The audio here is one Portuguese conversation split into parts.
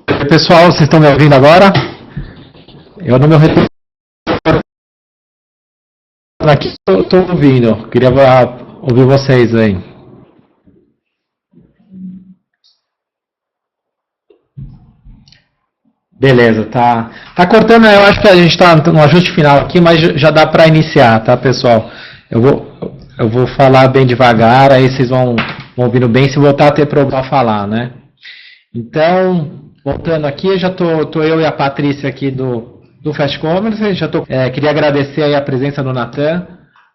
Oi, pessoal, vocês estão me ouvindo agora? Eu no meu retorno aqui estou ouvindo. Queria ouvir vocês aí. Beleza, tá. Tá cortando, eu acho que a gente está no ajuste final aqui, mas já dá para iniciar, tá, pessoal? Eu vou falar bem devagar, aí vocês vão ouvindo bem, se voltar a ter problema a falar, né? Então, voltando aqui, já tô eu e a Patrícia aqui do Fast Commerce, queria agradecer aí a presença do Natan.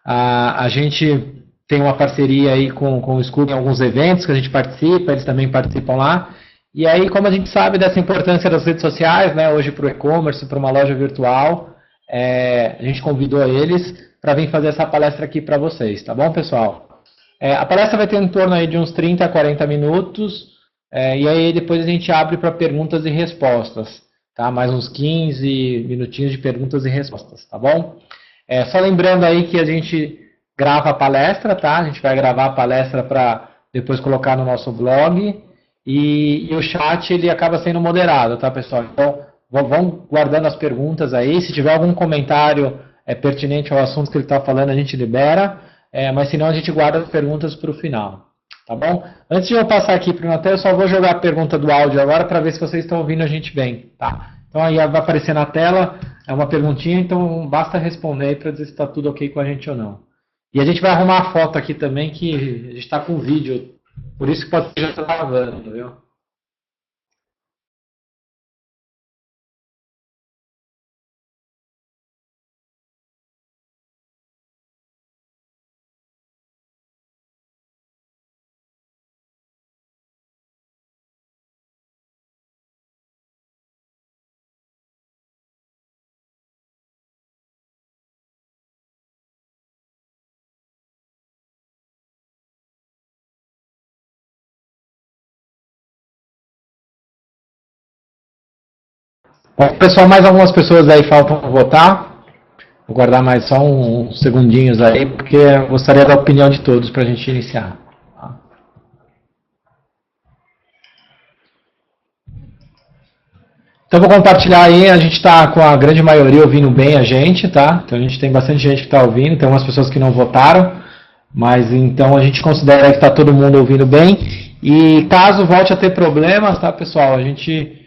A gente tem uma parceria aí com o Scoop em alguns eventos que a gente participa, eles também participam lá. E aí, como a gente sabe dessa importância das redes sociais, né, hoje para o e-commerce, para uma loja virtual, a gente convidou eles para vir fazer essa palestra aqui para vocês, tá bom, pessoal? A palestra vai ter em torno aí de uns 30 a 40 minutos, e aí depois a gente abre para perguntas e respostas, tá? Mais uns 15 minutinhos de perguntas e respostas, tá bom? Só lembrando aí que a gente grava a palestra, tá? A gente vai gravar a palestra para depois colocar no nosso blog. E o chat ele acaba sendo moderado, tá, pessoal? Então, vão guardando as perguntas aí. Se tiver algum comentário pertinente ao assunto que ele está falando, a gente libera. Mas senão a gente guarda as perguntas para o final, tá bom? Antes de eu passar aqui para o Natan, eu só vou jogar a pergunta do áudio agora para ver se vocês estão ouvindo a gente bem, tá? Então aí vai aparecer na tela, é uma perguntinha, então basta responder aí para dizer se está tudo ok com a gente ou não. E a gente vai arrumar a foto aqui também, que a gente está com vídeo. Por isso que pode ser já está gravando, viu? Bom, pessoal, mais algumas pessoas aí faltam votar. Vou guardar mais só uns segundinhos aí, porque eu gostaria da opinião de todos para a gente iniciar. Tá? Então vou compartilhar aí, a gente está com a grande maioria ouvindo bem a gente, tá? Então a gente tem bastante gente que está ouvindo, tem umas pessoas que não votaram, mas então a gente considera que está todo mundo ouvindo bem. E caso volte a ter problemas, tá, pessoal? A gente,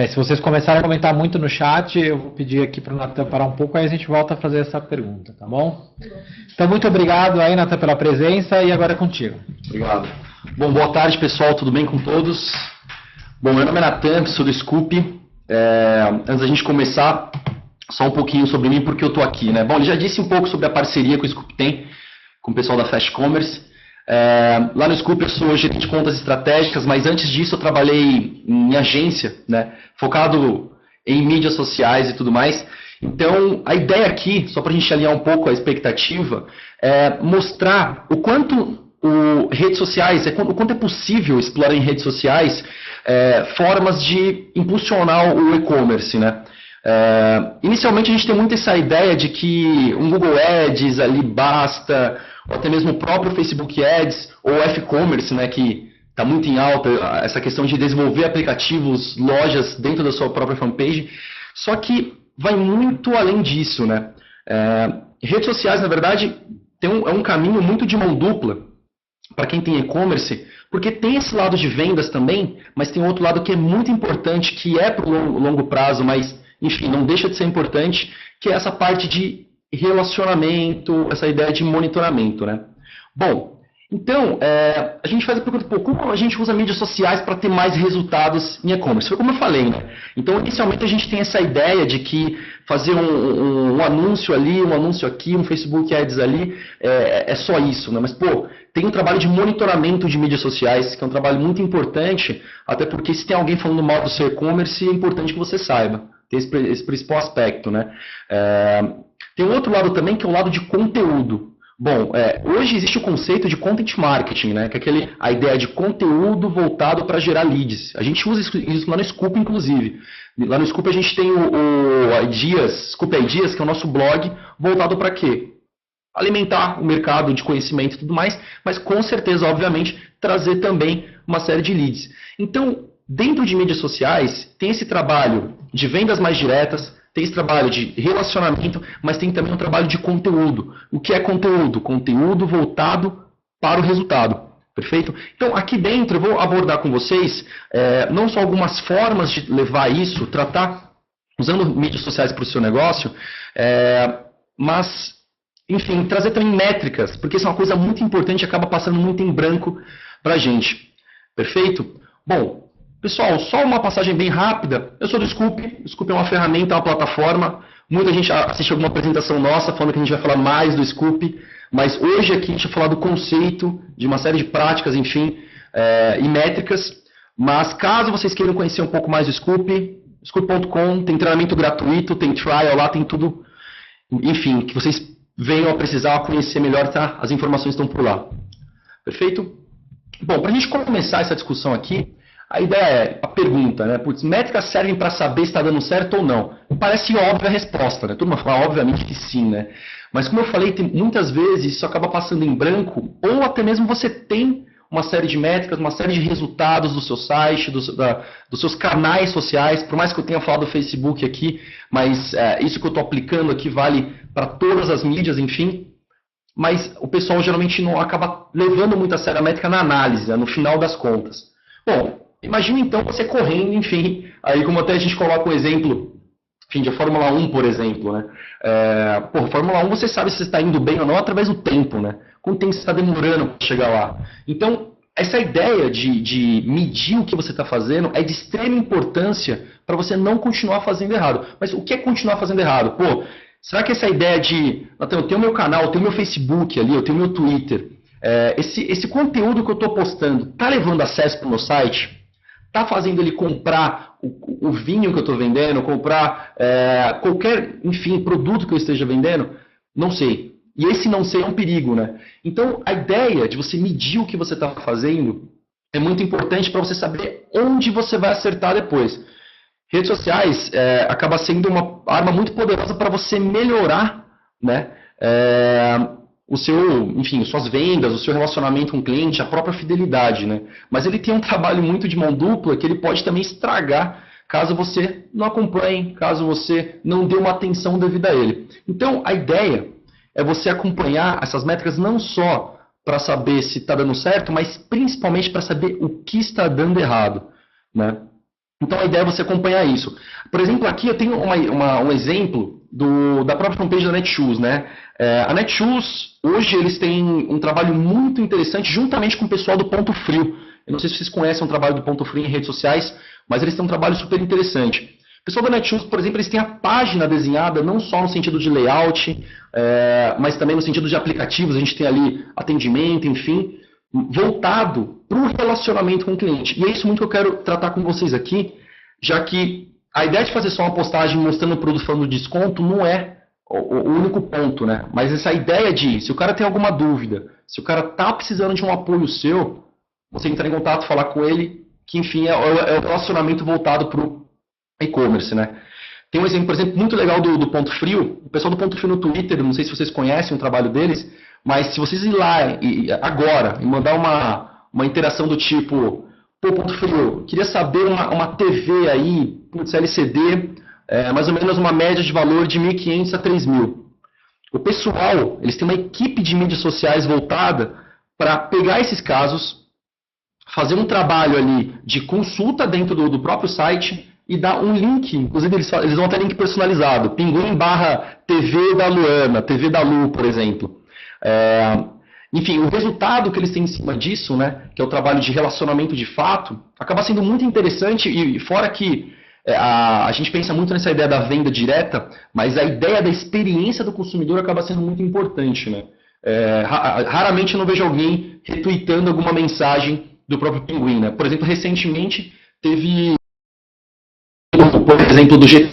se vocês começarem a comentar muito no chat, eu vou pedir aqui para o Natan parar um pouco, aí a gente volta a fazer essa pergunta, tá bom? Então muito obrigado aí, Natan, pela presença e agora é contigo. Obrigado. Bom, boa tarde, pessoal, tudo bem com todos? Bom, meu nome é Natan, sou do Scoop. Antes da gente começar, só um pouquinho sobre mim, porque eu estou aqui, né? Bom, ele já disse um pouco sobre a parceria que o Scoop tem com o pessoal da Fast Commerce. Lá no Scoop eu sou gerente de contas estratégicas, mas antes disso eu trabalhei em agência, né? Focado em mídias sociais e tudo mais. Então, a ideia aqui, só para a gente alinhar um pouco a expectativa, é mostrar o quanto redes sociais, o quanto é possível explorar em redes sociais formas de impulsionar o e-commerce, né? Inicialmente a gente tem muito essa ideia de que um Google Ads ali basta, ou até mesmo o próprio Facebook Ads, ou F-Commerce, né, que está muito em alta, essa questão de desenvolver aplicativos, lojas dentro da sua própria fanpage, só que vai muito além disso, né? Redes sociais, na verdade, é um caminho muito de mão dupla para quem tem e-commerce, porque tem esse lado de vendas também, mas tem outro lado que é muito importante, que é para o longo prazo, mas, enfim, não deixa de ser importante, que é essa parte de relacionamento, essa ideia de monitoramento, né? Bom, então, a gente faz a pergunta, como a gente usa mídias sociais para ter mais resultados em e-commerce? Foi como eu falei, né? Então, inicialmente a gente tem essa ideia de que fazer um anúncio ali, um anúncio aqui, um Facebook Ads ali, é só isso, né? Mas, tem um trabalho de monitoramento de mídias sociais, que é um trabalho muito importante, até porque se tem alguém falando mal do seu e-commerce, é importante que você saiba. Tem esse principal aspecto, né? Tem um outro lado também, que é o lado de conteúdo. Bom, hoje existe o conceito de content marketing, né? Que é a ideia de conteúdo voltado para gerar leads. A gente usa isso lá no Scoop, inclusive. Lá no Scoop a gente tem o Ideas, Scoop Ideas, que é o nosso blog, voltado para quê? Alimentar o mercado de conhecimento e tudo mais, mas com certeza, obviamente, trazer também uma série de leads. Então, dentro de mídias sociais, tem esse trabalho de vendas mais diretas, tem esse trabalho de relacionamento, mas tem também um trabalho de conteúdo. O que é conteúdo? Conteúdo voltado para o resultado. Perfeito? Então, aqui dentro eu vou abordar com vocês não só algumas formas de levar isso, tratar usando mídias sociais para o seu negócio, mas, enfim, trazer também métricas, porque isso é uma coisa muito importante e acaba passando muito em branco para a gente. Perfeito? Bom, pessoal, só uma passagem bem rápida. Eu sou do Scoop. O Scoop é uma ferramenta, é uma plataforma. Muita gente assiste alguma apresentação nossa falando que a gente vai falar mais do Scoop, mas hoje aqui a gente vai falar do conceito, de uma série de práticas, enfim, e métricas. Mas caso vocês queiram conhecer um pouco mais do Scoop, Scoop.com, tem treinamento gratuito, tem trial lá, tem tudo, enfim, que vocês venham a precisar conhecer melhor, tá? As informações estão por lá. Perfeito? Bom, para a gente começar essa discussão aqui, a ideia é a pergunta, né? Putz, métricas servem para saber se está dando certo ou não? Parece óbvia a resposta, né? Todo mundo fala, obviamente que sim, né? Mas como eu falei, muitas vezes isso acaba passando em branco, ou até mesmo você tem uma série de métricas, uma série de resultados do seu site, dos seus canais sociais, por mais que eu tenha falado do Facebook aqui, mas isso que eu estou aplicando aqui vale para todas as mídias, enfim. Mas o pessoal geralmente não acaba levando muito a sério a métrica na análise, né, no final das contas. Bom, imagine então você correndo, enfim, aí como até a gente coloca um exemplo, enfim, de Fórmula 1, por exemplo, né? Fórmula 1 você sabe se você está indo bem ou não através do tempo, né? Quanto tempo você está demorando para chegar lá. Então, essa ideia de medir o que você está fazendo é de extrema importância para você não continuar fazendo errado. Mas o que é continuar fazendo errado? Pô, será que essa ideia de, eu tenho o meu canal, eu tenho o meu Facebook ali, eu tenho o meu Twitter, esse conteúdo que eu estou postando, está levando acesso para o meu site? Está fazendo ele comprar o vinho que eu estou vendendo, comprar qualquer, enfim, produto que eu esteja vendendo? Não sei. E esse não sei é um perigo, né? Então, a ideia de você medir o que você está fazendo é muito importante para você saber onde você vai acertar depois. Redes sociais acaba sendo uma arma muito poderosa para você melhorar, né, enfim, suas vendas, o seu relacionamento com o cliente, a própria fidelidade, né? Mas ele tem um trabalho muito de mão dupla que ele pode também estragar caso você não acompanhe, caso você não dê uma atenção devida a ele. Então, a ideia é você acompanhar essas métricas não só para saber se está dando certo, mas principalmente para saber o que está dando errado, né? Então a ideia é você acompanhar isso. Por exemplo, aqui eu tenho um exemplo da própria fanpage da Netshoes, né? A Netshoes, hoje eles têm um trabalho muito interessante juntamente com o pessoal do Ponto Frio. Eu não sei se vocês conhecem o trabalho do Ponto Frio em redes sociais, mas eles têm um trabalho super interessante. O pessoal da Netshoes, por exemplo, eles têm a página desenhada não só no sentido de layout, mas também no sentido de aplicativos. A gente tem ali atendimento, enfim, voltado para o relacionamento com o cliente. E é isso muito que eu quero tratar com vocês aqui, já que a ideia de fazer só uma postagem mostrando o produto falando de desconto não é o único ponto, né? Mas essa ideia de, se o cara tem alguma dúvida, se o cara está precisando de um apoio seu, você entrar em contato, falar com ele, que enfim é o relacionamento voltado para o e-commerce, né? Tem um exemplo, por exemplo, muito legal do Ponto Frio. O pessoal do Ponto Frio no Twitter, não sei se vocês conhecem o trabalho deles, mas se vocês ir lá agora e mandar uma interação do tipo, pô, Ponto Frio, queria saber uma TV aí, putz, LCD, mais ou menos uma média de valor de 1.500 a 3.000. O pessoal, eles têm uma equipe de mídias sociais voltada para pegar esses casos, fazer um trabalho ali de consulta dentro do próprio site e dar um link, inclusive eles vão ter link personalizado, pinguim/TV da Luana, TV da Lu, por exemplo. Enfim, o resultado que eles têm em cima disso, né, que é o trabalho de relacionamento de fato, acaba sendo muito interessante e fora que a gente pensa muito nessa ideia da venda direta, mas a ideia da experiência do consumidor acaba sendo muito importante, né? Raramente eu não vejo alguém retweetando alguma mensagem do próprio Pinguim, né? Por exemplo, recentemente teve, por exemplo, do G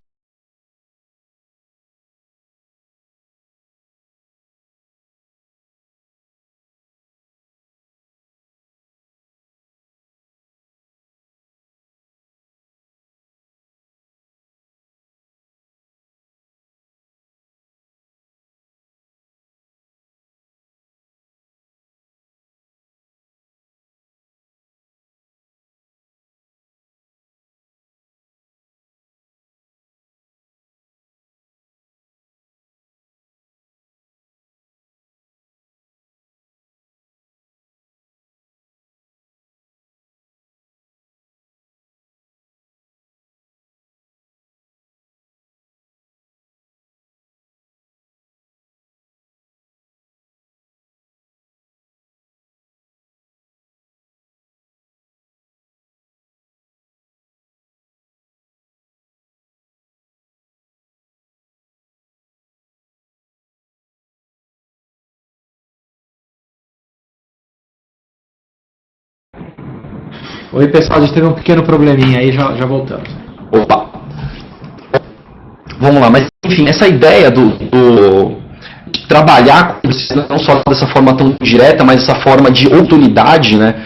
Oi, pessoal, a gente teve um pequeno probleminha aí, já voltamos. Opa! Vamos lá, mas enfim, essa ideia de trabalhar com vocês não só dessa forma tão direta, mas essa forma de oportunidade, né?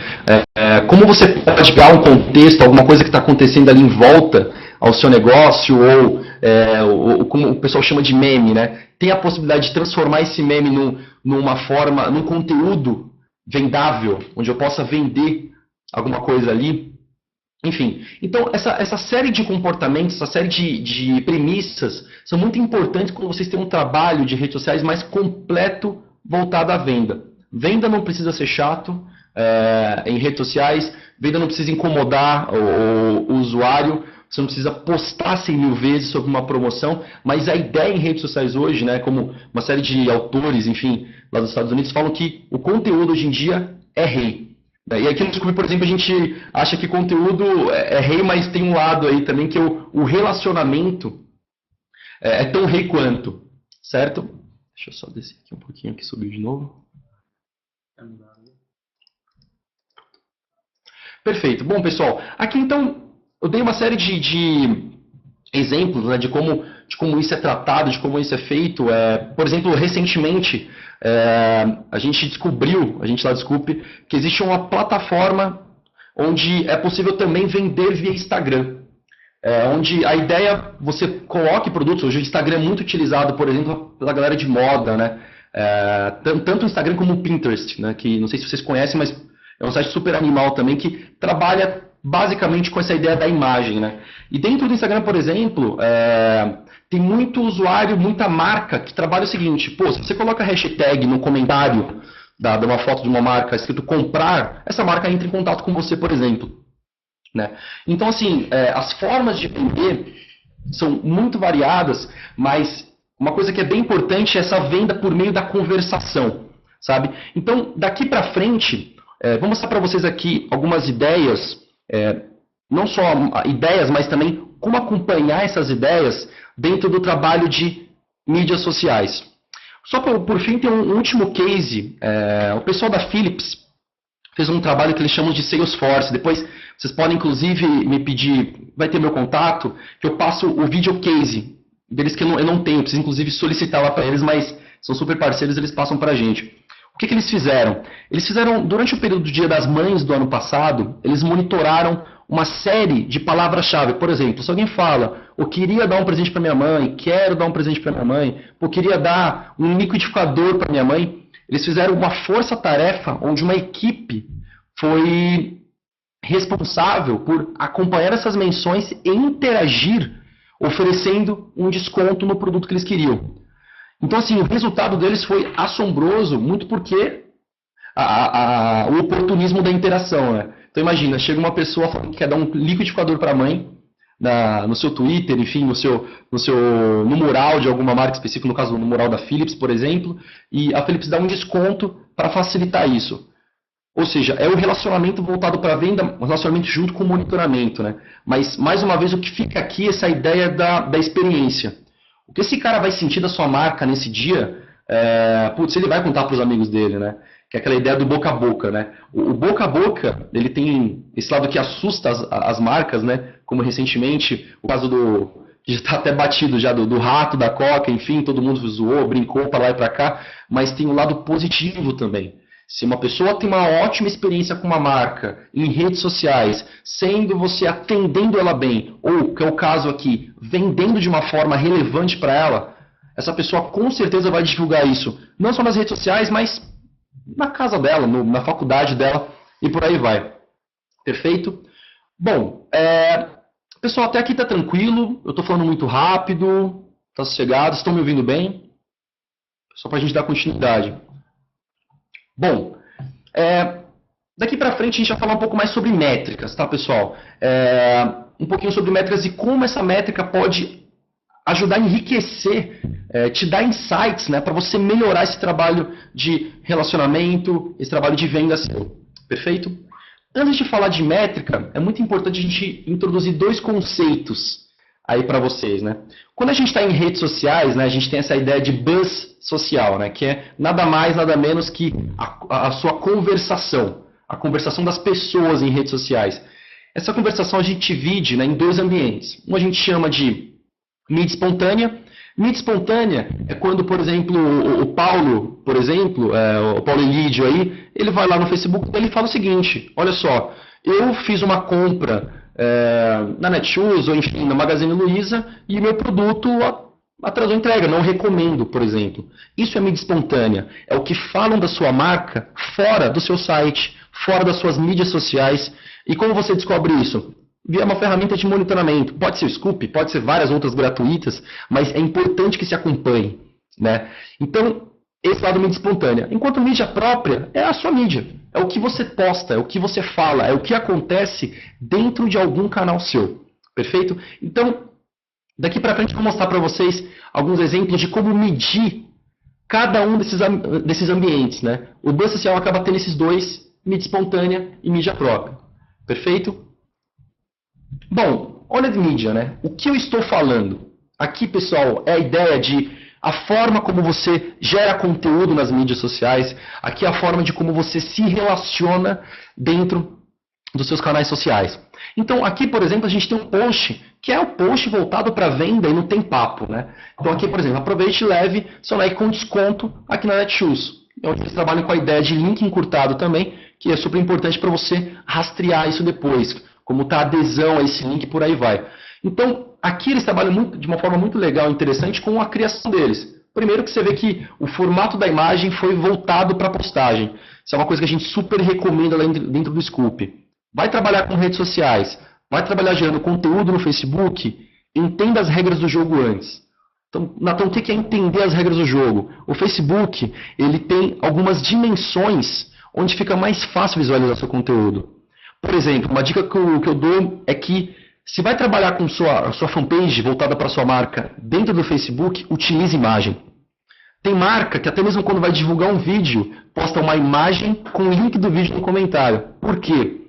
Como você pode criar um contexto, alguma coisa que está acontecendo ali em volta ao seu negócio, ou como o pessoal chama de meme, né? Tem a possibilidade de transformar esse meme num conteúdo vendável, onde eu possa vender alguma coisa ali. Enfim, então essa série de comportamentos, essa série de premissas são muito importantes quando vocês têm um trabalho de redes sociais mais completo voltado à venda. Venda não precisa ser chato em redes sociais, venda não precisa incomodar o usuário, você não precisa postar 100 mil vezes sobre uma promoção, mas a ideia em redes sociais hoje, né, como uma série de autores, enfim, lá dos Estados Unidos, falam que o conteúdo hoje em dia é rei. E aqui no Scooby, por exemplo, a gente acha que conteúdo é rei, mas tem um lado aí também que o relacionamento é tão rei quanto, certo? Deixa eu só descer aqui um pouquinho, aqui subiu de novo. Perfeito. Bom, pessoal, aqui então eu dei uma série de exemplos, né, de como isso é tratado, de como isso é feito. Por exemplo, recentemente a gente lá desculpe, que existe uma plataforma onde é possível também vender via Instagram. Onde a ideia, você coloque produtos, hoje o Instagram é muito utilizado, por exemplo, pela galera de moda, né? Tanto o Instagram como o Pinterest, né? Que não sei se vocês conhecem, mas é um site super animal também, que trabalha basicamente com essa ideia da imagem, né? E dentro do Instagram, por exemplo, tem muito usuário, muita marca que trabalha o seguinte: pô, se você coloca hashtag no comentário de uma foto de uma marca escrito comprar, essa marca entra em contato com você, por exemplo. Né? Então, assim, as formas de vender são muito variadas, mas uma coisa que é bem importante é essa venda por meio da conversação, sabe? Então, daqui para frente, vou mostrar para vocês aqui algumas ideias, não só ideias, mas também como acompanhar essas ideias dentro do trabalho de mídias sociais. Só por fim, tem um último case. O pessoal da Philips fez um trabalho que eles chamam de Salesforce. Depois, vocês podem, inclusive, me pedir, vai ter meu contato, que eu passo o video case deles, que eu não tenho. Preciso, inclusive, solicitar lá para eles, mas são super parceiros, eles passam para a gente. O que eles fizeram? Eles fizeram, durante o período do Dia das Mães do ano passado, eles monitoraram uma série de palavras-chave. Por exemplo, se alguém fala, eu queria dar um presente para minha mãe, quero dar um presente para minha mãe, eu queria dar um liquidificador para minha mãe, eles fizeram uma força-tarefa onde uma equipe foi responsável por acompanhar essas menções e interagir, oferecendo um desconto no produto que eles queriam. Então, assim, o resultado deles foi assombroso, muito porque o oportunismo da interação, né? Então, imagina, chega uma pessoa falando que quer dar um liquidificador para a mãe, no seu Twitter, enfim, no mural de alguma marca específica, no caso, no mural da Philips, por exemplo, e a Philips dá um desconto para facilitar isso. Ou seja, é o relacionamento voltado para a venda, um relacionamento junto com o monitoramento, né? Mas, mais uma vez, o que fica aqui é essa ideia da experiência. O que esse cara vai sentir da sua marca nesse dia, ele vai contar para os amigos dele, né? Que é aquela ideia do boca a boca, né? O boca a boca, ele tem esse lado que assusta as marcas, né? Como recentemente, o caso que já está até batido já, do rato, da Coca, enfim, todo mundo zoou, brincou para lá e para cá, mas tem um lado positivo também. Se uma pessoa tem uma ótima experiência com uma marca em redes sociais, sendo você atendendo ela bem, ou, que é o caso aqui, vendendo de uma forma relevante para ela, essa pessoa com certeza vai divulgar isso, não só nas redes sociais, mas na casa dela, na faculdade dela, e por aí vai. Perfeito? Bom, pessoal, até aqui está tranquilo, eu estou falando muito rápido, está sossegado, estão me ouvindo bem? Só para a gente dar continuidade. Bom, daqui para frente a gente vai falar um pouco mais sobre métricas, tá, pessoal? Um pouquinho sobre métricas e como essa métrica pode ajudar a enriquecer, te dar insights, né, para você melhorar esse trabalho de relacionamento, esse trabalho de venda seu. Perfeito? Antes de falar de métrica, é muito importante a gente introduzir dois conceitos aí para vocês, né? Quando a gente está em redes sociais, né, a gente tem essa ideia de buzz social, né, que é nada mais, nada menos que a sua conversação, a conversação das pessoas em redes sociais. Essa conversação a gente divide, né, em dois ambientes. Um a gente chama de mídia espontânea. Mídia espontânea é quando, por exemplo, o Paulo, por exemplo, o Paulo Elídio aí, ele vai lá no Facebook e ele fala o seguinte: olha só, eu fiz uma compra na Netshoes ou enfim, na Magazine Luiza e meu produto atrasou a entrega, não recomendo, por exemplo. Isso é mídia espontânea. É o que falam da sua marca fora do seu site, fora das suas mídias sociais. E como você descobre isso? Via uma ferramenta de monitoramento. Pode ser o Scoop, pode ser várias outras gratuitas, mas é importante que se acompanhe, né? Então, esse lado mídia espontânea. Enquanto mídia própria é a sua mídia. É o que você posta, é o que você fala, é o que acontece dentro de algum canal seu. Perfeito? Então, daqui para frente eu vou mostrar para vocês alguns exemplos de como medir cada um desses ambientes, né? O buzz social acaba tendo esses dois, mídia espontânea e mídia própria. Perfeito? Bom, olha de mídia, né? O que eu estou falando? Aqui, pessoal, é a ideia de a forma como você gera conteúdo nas mídias sociais. Aqui é a forma de como você se relaciona dentro dos seus canais sociais. Então, aqui, por exemplo, a gente tem um post, que é o post voltado para venda e não tem papo, né? Então, aqui, por exemplo, aproveite e leve seu like com desconto aqui na Netshoes. Onde eles trabalham com a ideia de link encurtado também, que é super importante para você rastrear isso depois. Como está a adesão a esse link, por aí vai. Então, aqui eles trabalham de uma forma muito legal e interessante com a criação deles. Primeiro que você vê que o formato da imagem foi voltado para a postagem. Isso é uma coisa que a gente super recomenda lá dentro do Scoop. Vai trabalhar com redes sociais, vai trabalhar gerando conteúdo no Facebook, entenda as regras do jogo antes. Então, Nathan, o que é entender as regras do jogo? O Facebook, ele tem algumas dimensões onde fica mais fácil visualizar seu conteúdo. Por exemplo, uma dica que eu dou é que se vai trabalhar com sua fanpage voltada para a sua marca dentro do Facebook, utilize imagem. Tem marca que até mesmo quando vai divulgar um vídeo, posta uma imagem com o link do vídeo no comentário. Por quê?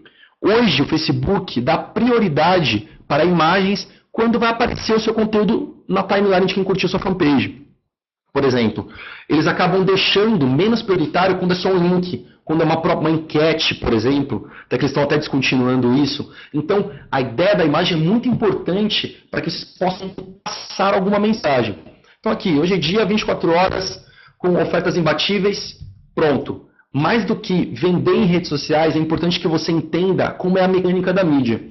Hoje o Facebook dá prioridade para imagens quando vai aparecer o seu conteúdo na timeline de quem curtiu sua fanpage. Por exemplo, eles acabam deixando menos prioritário quando é só um link, quando é uma enquete, por exemplo, até que eles estão até descontinuando isso. Então, a ideia da imagem é muito importante para que vocês possam passar alguma mensagem. Então aqui, hoje é dia, 24 horas, com ofertas imbatíveis, pronto. Mais do que vender em redes sociais, é importante que você entenda como é a mecânica da mídia.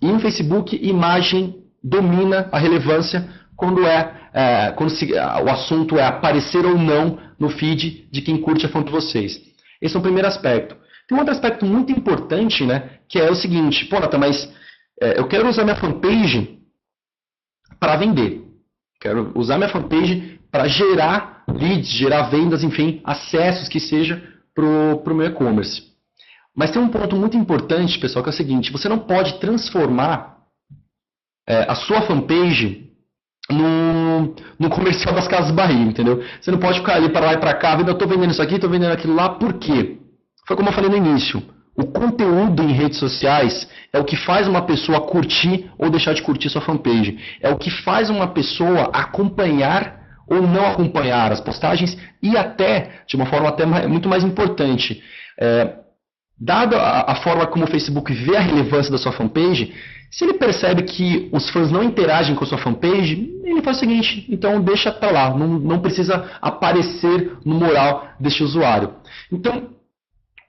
E no Facebook, imagem domina a relevância quando o assunto é aparecer ou não no feed de quem curte a fonte de vocês. Esse é o primeiro aspecto. Tem um outro aspecto muito importante, né, que é o seguinte: pô, Nathan, mas eu quero usar minha fanpage para vender. Quero usar minha fanpage para gerar leads, gerar vendas, enfim, acessos que seja para o meu e-commerce. Mas tem um ponto muito importante, pessoal, que é o seguinte: você não pode transformar a sua fanpage no comercial das Casas Bahia, entendeu? Você não pode ficar ali para lá e para cá, eu estou vendendo isso aqui, estou vendendo aquilo lá, por quê? Foi como eu falei no início, o conteúdo em redes sociais é o que faz uma pessoa curtir ou deixar de curtir sua fanpage. É o que faz uma pessoa acompanhar ou não acompanhar as postagens e até, de uma forma até muito mais importante, dada a forma como o Facebook vê a relevância da sua fanpage, se ele percebe que os fãs não interagem com a sua fanpage, ele faz o seguinte: então deixa para lá, não precisa aparecer no mural deste usuário. Então,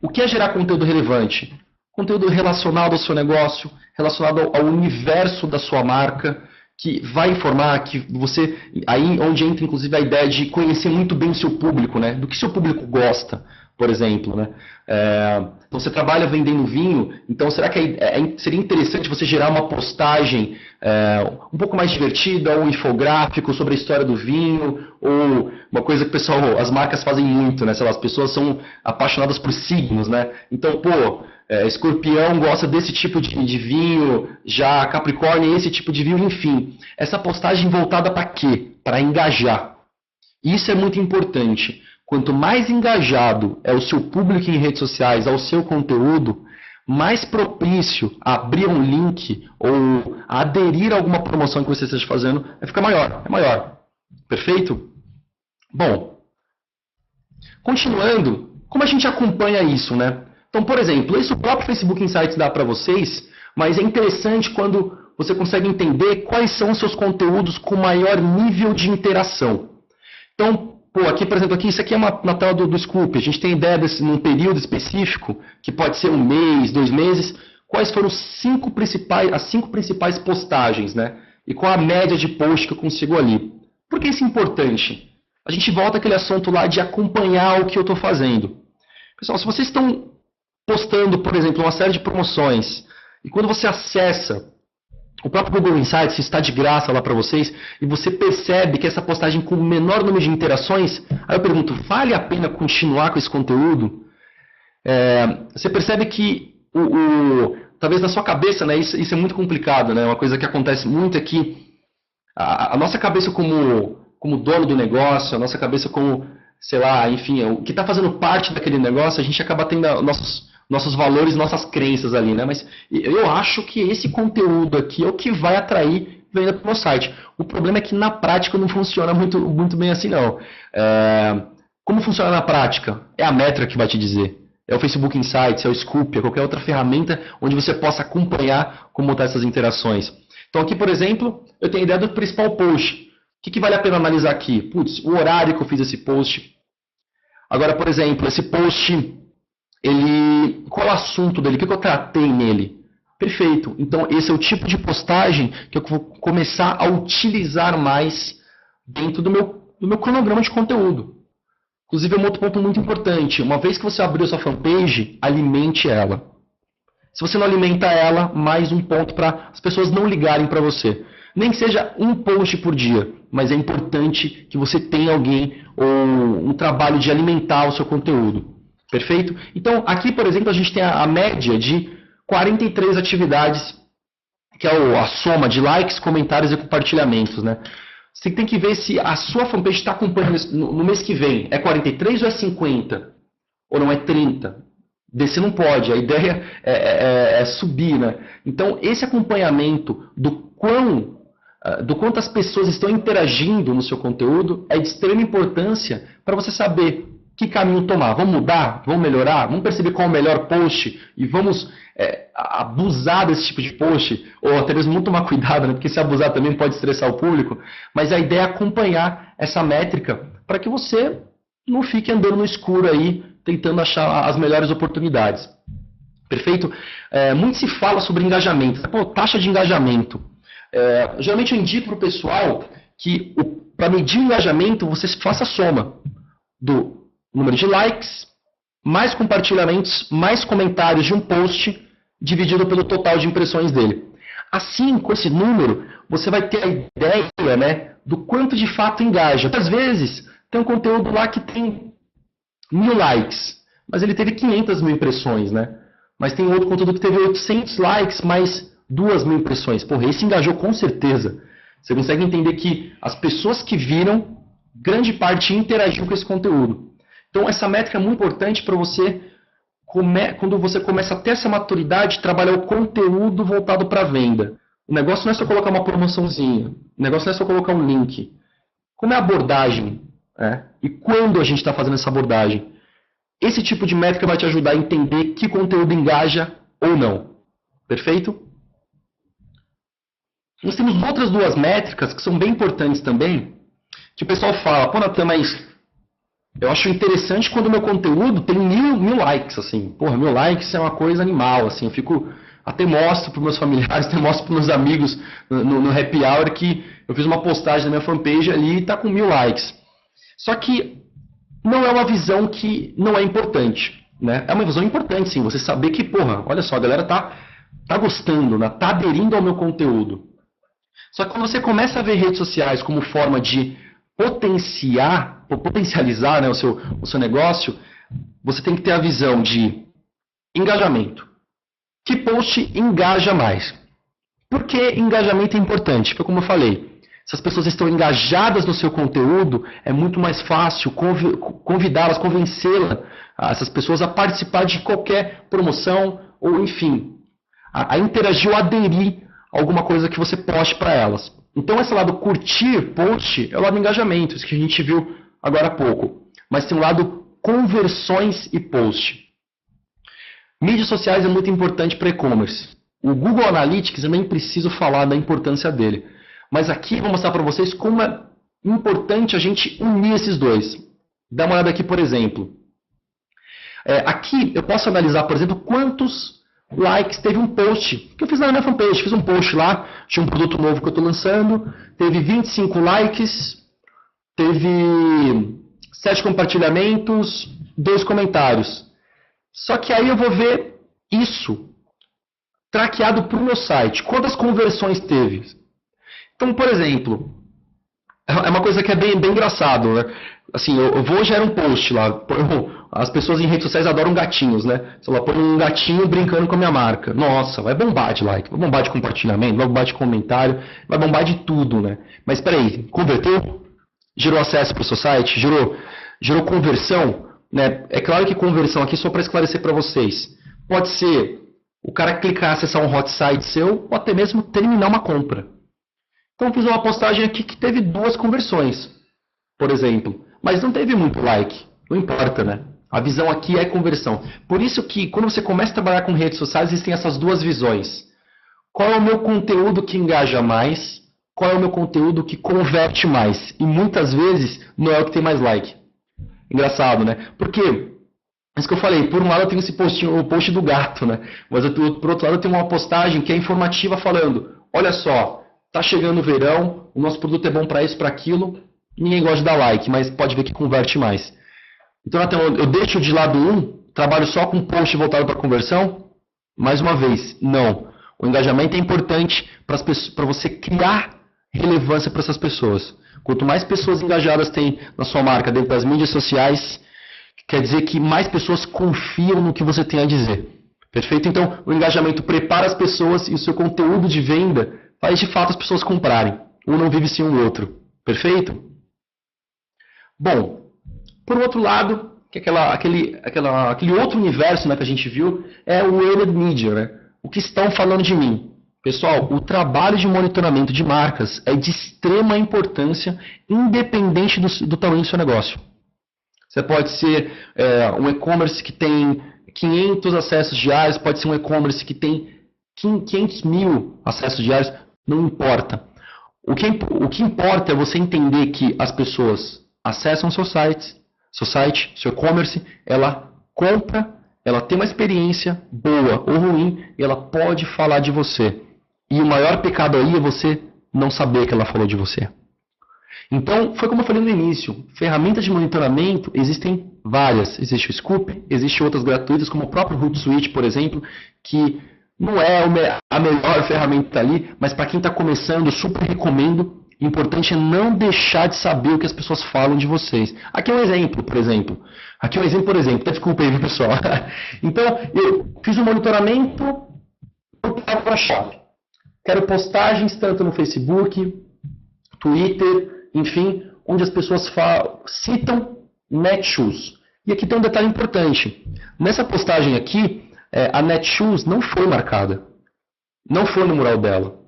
o que é gerar conteúdo relevante? Conteúdo relacionado ao seu negócio, relacionado ao universo da sua marca, que vai informar, que você, aí onde entra inclusive a ideia de conhecer muito bem o seu público, né? Do que seu público gosta, por exemplo, né? Então você trabalha vendendo vinho, então será que seria interessante você gerar uma postagem um pouco mais divertida, ou um infográfico sobre a história do vinho, ou uma coisa que o pessoal, as marcas fazem muito, né? Sei lá, as pessoas são apaixonadas por signos, né? Então, Escorpião gosta desse tipo de vinho, já Capricórnio esse tipo de vinho, enfim. Essa postagem voltada para quê? Para engajar. Isso é muito importante. Quanto mais engajado é o seu público em redes sociais ao seu conteúdo, mais propício a abrir um link ou a aderir a alguma promoção que você esteja fazendo, vai ficar maior. É maior. Perfeito? Bom, continuando, como a gente acompanha isso, né? Então, por exemplo, isso o próprio Facebook Insights dá para vocês Mas é interessante quando você consegue entender quais são os seus conteúdos com maior nível de interação. Então, aqui, por exemplo, isso aqui é na tela do Scoop. A gente tem ideia num período específico, que pode ser 1 mês, 2 meses, quais foram as 5 principais postagens, né? E qual a média de post que eu consigo ali. Por que isso é importante? A gente volta àquele assunto lá de acompanhar o que eu estou fazendo. Pessoal, se vocês estão postando, por exemplo, uma série de promoções, e quando você acessa o próprio Google Insights, está de graça lá para vocês, e você percebe que essa postagem com o menor número de interações, aí eu pergunto, vale a pena continuar com esse conteúdo? Você percebe que, talvez na sua cabeça, né, isso é muito complicado, né, uma coisa que acontece muito é que a nossa cabeça como dono do negócio, a nossa cabeça como, sei lá, enfim, o que está fazendo parte daquele negócio, a gente acaba tendo nossos valores, nossas crenças ali, né? Mas eu acho que esse conteúdo aqui é o que vai atrair venda para o meu site. O problema é que na prática não funciona muito bem assim, não. Como funciona na prática? É a métrica que vai te dizer. É o Facebook Insights, é o Scoop, é qualquer outra ferramenta onde você possa acompanhar como estão essas interações. Então aqui, por exemplo, eu tenho a ideia do principal post. O que vale a pena analisar aqui? Putz, o horário que eu fiz esse post. Agora, por exemplo, esse post... qual é o assunto dele? O que eu tratei nele? Perfeito. Então, esse é o tipo de postagem que eu vou começar a utilizar mais dentro do meu cronograma de conteúdo. Inclusive, é um outro ponto muito importante. Uma vez que você abriu sua fanpage, alimente ela. Se você não alimenta ela, mais um ponto para as pessoas não ligarem para você. Nem que seja um post por dia, mas é importante que você tenha alguém ou um trabalho de alimentar o seu conteúdo. Perfeito? Então, aqui, por exemplo, a gente tem a média de 43 atividades, que é a soma de likes, comentários e compartilhamentos, né? Você tem que ver se a sua fanpage está acompanhando no mês que vem. É 43 ou é 50? Ou não é 30? Descer não pode. A ideia é subir, né? Então, esse acompanhamento do quanto as pessoas estão interagindo no seu conteúdo é de extrema importância para você saber que caminho tomar. Vamos mudar? Vamos melhorar? Vamos perceber qual é o melhor post e vamos abusar desse tipo de post? Ou até mesmo vamos tomar cuidado, né? Porque se abusar também pode estressar o público. Mas a ideia é acompanhar essa métrica para que você não fique andando no escuro aí, tentando achar as melhores oportunidades. Perfeito? Muito se fala sobre engajamento. Taxa de engajamento. Geralmente eu indico para o pessoal que para medir o engajamento você faça a soma do número de likes, mais compartilhamentos, mais comentários de um post, dividido pelo total de impressões dele. Assim, com esse número, você vai ter a ideia, né, do quanto de fato engaja. Às vezes, tem um conteúdo lá que tem 1000 likes, mas ele teve 500 mil impressões, né? Mas tem outro conteúdo que teve 800 likes, mais 2.000 impressões. Porra, esse engajou com certeza. Você consegue entender que as pessoas que viram, grande parte interagiu com esse conteúdo. Então, essa métrica é muito importante para você, quando você começa a ter essa maturidade, trabalhar o conteúdo voltado para a venda. O negócio não é só colocar uma promoçãozinha. O negócio não é só colocar um link. Como é a abordagem? E quando a gente está fazendo essa abordagem? Esse tipo de métrica vai te ajudar a entender que conteúdo engaja ou não. Perfeito? Nós temos outras 2 métricas que são bem importantes também, que o pessoal fala, pô, Natan, mas eu acho interessante quando o meu conteúdo tem 1000 likes, assim. Porra, 1000 likes é uma coisa animal, assim. Eu fico, até mostro para meus familiares, até mostro para meus amigos no happy hour que eu fiz uma postagem na minha fanpage ali e está com 1000 likes. Só que não é uma visão que não é importante, né? É uma visão importante, sim. Você saber que, porra, olha só, a galera tá gostando, né? Tá aderindo ao meu conteúdo. Só que quando você começa a ver redes sociais como forma de potencializar, né, o seu negócio, você tem que ter a visão de engajamento. Que post engaja mais? Por que engajamento é importante? Porque, como eu falei, se as pessoas estão engajadas no seu conteúdo, é muito mais fácil convidá-las, convencê-las, essas pessoas a participar de qualquer promoção ou, enfim, a interagir ou aderir a alguma coisa que você poste para elas. Então, esse lado curtir post é o lado engajamento, isso que a gente viu agora há pouco. Mas tem o lado conversões e post. Mídias sociais é muito importante para e-commerce. O Google Analytics, eu nem preciso falar da importância dele. Mas aqui eu vou mostrar para vocês como é importante a gente unir esses dois. Dá uma olhada aqui, por exemplo. Aqui eu posso analisar, por exemplo, quantos likes teve um post que eu fiz lá na minha fanpage. Fiz um post lá, tinha um produto novo que eu estou lançando, teve 25 likes, teve 7 compartilhamentos, 2 comentários. Só que aí eu vou ver isso traqueado para o meu site. Quantas conversões teve? Então, por exemplo, é uma coisa que é bem engraçado, né? Assim, eu vou gerar um post lá. As pessoas em redes sociais adoram gatinhos, né? Sei lá, põe um gatinho brincando com a minha marca. Nossa, vai bombar de like, vai bombar de compartilhamento, vai bombar de comentário, vai bombar de tudo, né? Mas espera aí, converteu? Gerou acesso para o seu site? Gerou conversão? Né? É claro que conversão aqui, só para esclarecer para vocês, pode ser o cara clicar, acessar um hot site seu, ou até mesmo terminar uma compra. Então eu fiz uma postagem aqui que teve 2 conversões, por exemplo. Mas não teve muito like. Não importa, né? A visão aqui é conversão. Por isso que quando você começa a trabalhar com redes sociais, existem essas 2 visões. Qual é o meu conteúdo que engaja mais? Qual é o meu conteúdo que converte mais? E muitas vezes não é o que tem mais like. Engraçado, né? Porque, isso que eu falei, por um lado eu tenho esse o post do gato, né? Mas por outro lado eu tenho uma postagem que é informativa falando, olha só, tá chegando o verão, o nosso produto é bom para isso, para aquilo, ninguém gosta de dar like, mas pode ver que converte mais. Então eu deixo de lado trabalho só com post voltado para conversão? Mais uma vez, não. O engajamento é importante para você criar relevância para essas pessoas. Quanto mais pessoas engajadas tem na sua marca dentro das mídias sociais, quer dizer que mais pessoas confiam no que você tem a dizer. Perfeito? Então, o engajamento prepara as pessoas e o seu conteúdo de venda faz de fato as pessoas comprarem. Um não vive sem o outro. Perfeito? Bom, por outro lado, que aquele outro universo, né, que a gente viu é o earned media, né? O que estão falando de mim. Pessoal, o trabalho de monitoramento de marcas é de extrema importância, independente do tamanho do seu negócio. Você pode ser um e-commerce que tem 500 acessos diários, pode ser um e-commerce que tem 500 mil acessos diários, não importa. O que importa é você entender que as pessoas acessam seu site, seu e-commerce, ela compra, ela tem uma experiência boa ou ruim e ela pode falar de você. E o maior pecado aí é você não saber que ela falou de você. Então, foi como eu falei no início, ferramentas de monitoramento existem várias. Existe o Scoop, existem outras gratuitas, como o próprio Hootsuite, por exemplo, que não é a melhor ferramenta ali, mas para quem está começando, eu super recomendo. O importante é não deixar de saber o que as pessoas falam de vocês. Aqui é um exemplo, por exemplo. Desculpa aí, pessoal. Então, eu fiz um monitoramento por palavra-chave. Quero postagens tanto no Facebook, Twitter, enfim, onde as pessoas citam Netshoes. E aqui tem um detalhe importante. Nessa postagem aqui, a Netshoes não foi marcada. Não foi no mural dela.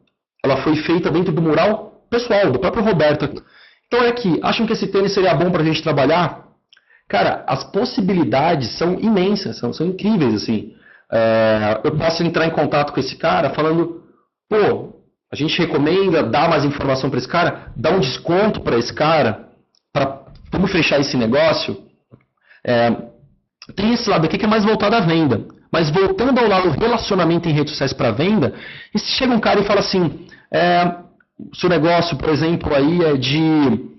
Ela foi feita dentro do mural pessoal, do próprio Roberto. Então é que, acham que esse tênis seria bom para a gente trabalhar? Cara, as possibilidades são imensas, são incríveis, assim. Eu posso entrar em contato com esse cara falando, pô, a gente recomenda dar mais informação para esse cara, dar um desconto para esse cara, vamos fechar esse negócio. Tem esse lado aqui que é mais voltado à venda. Mas voltando ao lado do relacionamento em redes sociais para venda, e se chega um cara e fala assim, seu negócio, por exemplo, aí é de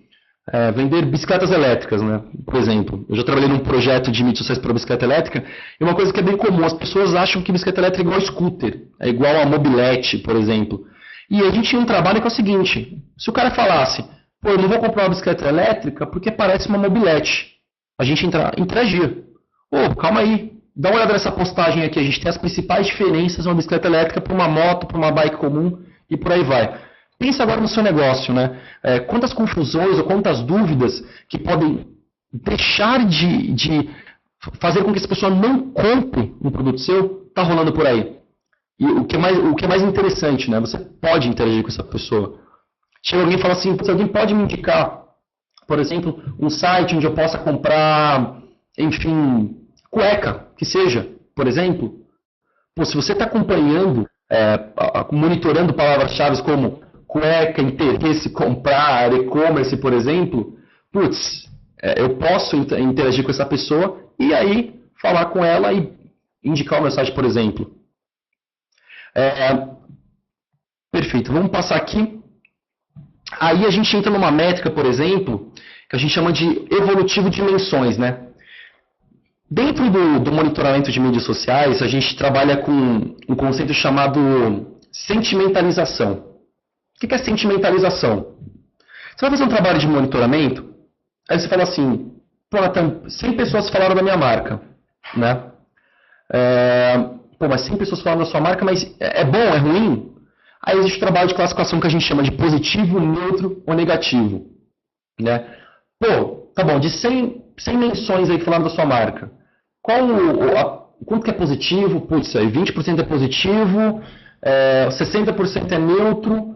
vender bicicletas elétricas, né? Por exemplo, eu já trabalhei num projeto de mídias sociais para bicicleta elétrica, e uma coisa que é bem comum, as pessoas acham que bicicleta elétrica é igual a scooter, é igual a mobilete, por exemplo. E a gente tinha um trabalho que é o seguinte, se o cara falasse, pô, eu não vou comprar uma bicicleta elétrica porque parece uma mobilete, a gente interagia. Ô, calma aí, dá uma olhada nessa postagem aqui, a gente tem as principais diferenças de uma bicicleta elétrica para uma moto, para uma bike comum e por aí vai. Pensa agora no seu negócio, né? Quantas confusões ou quantas dúvidas que podem deixar de fazer com que essa pessoa não compre um produto seu, está rolando por aí. E o que é mais interessante, né? Você pode interagir com essa pessoa. Chega alguém e fala assim, se alguém pode me indicar, por exemplo, um site onde eu possa comprar, enfim, cueca, que seja, por exemplo. Pô, se você está acompanhando monitorando palavras-chave como cueca, interesse, comprar, e-commerce, por exemplo, eu posso interagir com essa pessoa e aí falar com ela e indicar uma mensagem, por exemplo. Perfeito, vamos passar aqui. Aí a gente entra numa métrica, por exemplo, que a gente chama de evolutivo de menções, né? Dentro do monitoramento de mídias sociais, a gente trabalha com um conceito chamado sentimentalização. O que é sentimentalização? Você vai fazer um trabalho de monitoramento, aí você fala assim, pô, Natan, 100 pessoas falaram da minha marca, né? Mas 100 pessoas falaram da sua marca, mas é bom, é ruim? Aí existe o trabalho de classificação que a gente chama de positivo, neutro ou negativo, né? Pô, tá bom, de 100 menções aí que falaram da sua marca, quanto que é positivo? Putz, aí 20% é positivo, 60% é neutro.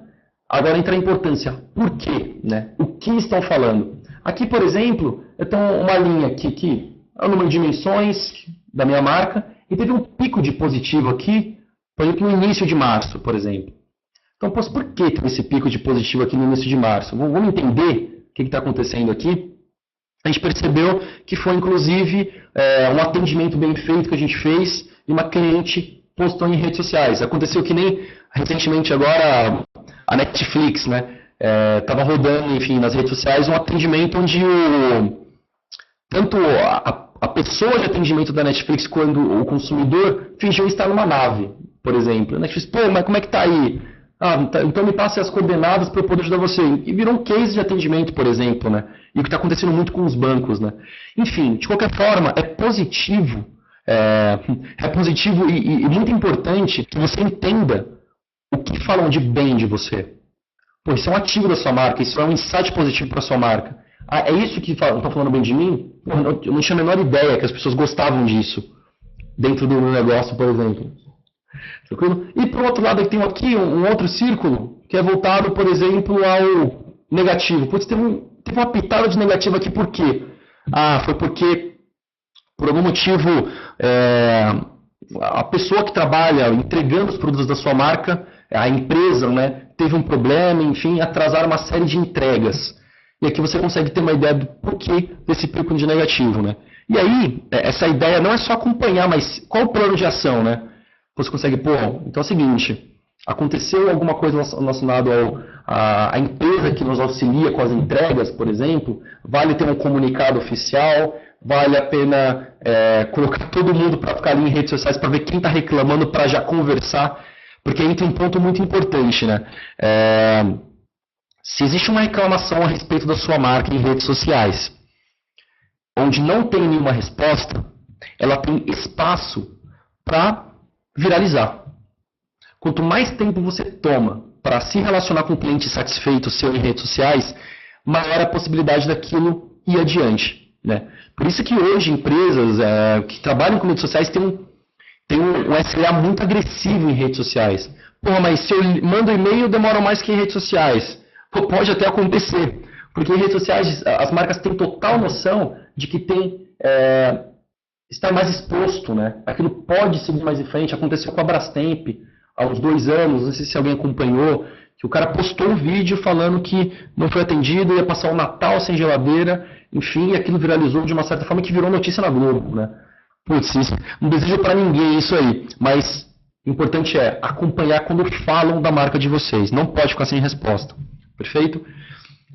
Agora entra a importância. Por quê? Né? O que estão falando? Aqui, por exemplo, eu tenho uma linha aqui que é o número de menções da minha marca e teve um pico de positivo aqui, por exemplo, no início de março, por exemplo. Então, por que teve esse pico de positivo aqui no início de março? Vamos entender o que está acontecendo aqui? A gente percebeu que foi, inclusive, um atendimento bem feito que a gente fez e uma cliente postou em redes sociais. Aconteceu que nem recentemente agora a Netflix, né? Estava rodando, enfim, nas redes sociais um atendimento onde tanto a pessoa de atendimento da Netflix quanto o consumidor fingiu estar numa nave, por exemplo. A Netflix, pô, mas como é que tá aí? Então me passe as coordenadas para eu poder ajudar você. E virou um case de atendimento, por exemplo, né? E o que está acontecendo muito com os bancos, né? Enfim, de qualquer forma, é positivo e muito importante que você entenda o que falam de bem de você. Pô, isso é um ativo da sua marca, isso é um insight positivo para a sua marca. É isso que estão falando bem de mim? Pô, eu não tinha a menor ideia que as pessoas gostavam disso dentro do meu negócio, por exemplo. Tranquilo? E por outro lado, tem aqui um outro círculo que é voltado, por exemplo, ao negativo. Putz, teve uma pitada de negativo aqui, por quê? Foi porque, por algum motivo, a pessoa que trabalha entregando os produtos da sua marca, a empresa, né, teve um problema, enfim, atrasaram uma série de entregas. E aqui você consegue ter uma ideia do porquê desse pico de negativo, né? E aí, essa ideia não é só acompanhar, mas qual o plano de ação, né? Você consegue, então é o seguinte, aconteceu alguma coisa relacionada à empresa que nos auxilia com as entregas, por exemplo, vale ter um comunicado oficial, vale a pena colocar todo mundo para ficar ali em redes sociais para ver quem está reclamando, para já conversar, porque aí tem um ponto muito importante, né? Se existe uma reclamação a respeito da sua marca em redes sociais, onde não tem nenhuma resposta, ela tem espaço para viralizar. Quanto mais tempo você toma para se relacionar com um cliente satisfeito seu em redes sociais, maior a possibilidade daquilo ir adiante, né? Por isso que hoje empresas que trabalham com redes sociais têm um SLA muito agressivo em redes sociais. Mas se eu mando e-mail, demora mais que em redes sociais. Pode até acontecer, porque em redes sociais as marcas têm total noção de que estar mais exposto, né? Aquilo pode seguir mais em frente. Aconteceu com a Brastemp há uns 2 anos, não sei se alguém acompanhou, que o cara postou um vídeo falando que não foi atendido, ia passar o Natal sem geladeira, enfim, e aquilo viralizou de uma certa forma que virou notícia na Globo, né? Putz, não desejo para ninguém isso aí, mas o importante é acompanhar quando falam da marca de vocês, não pode ficar sem resposta, perfeito?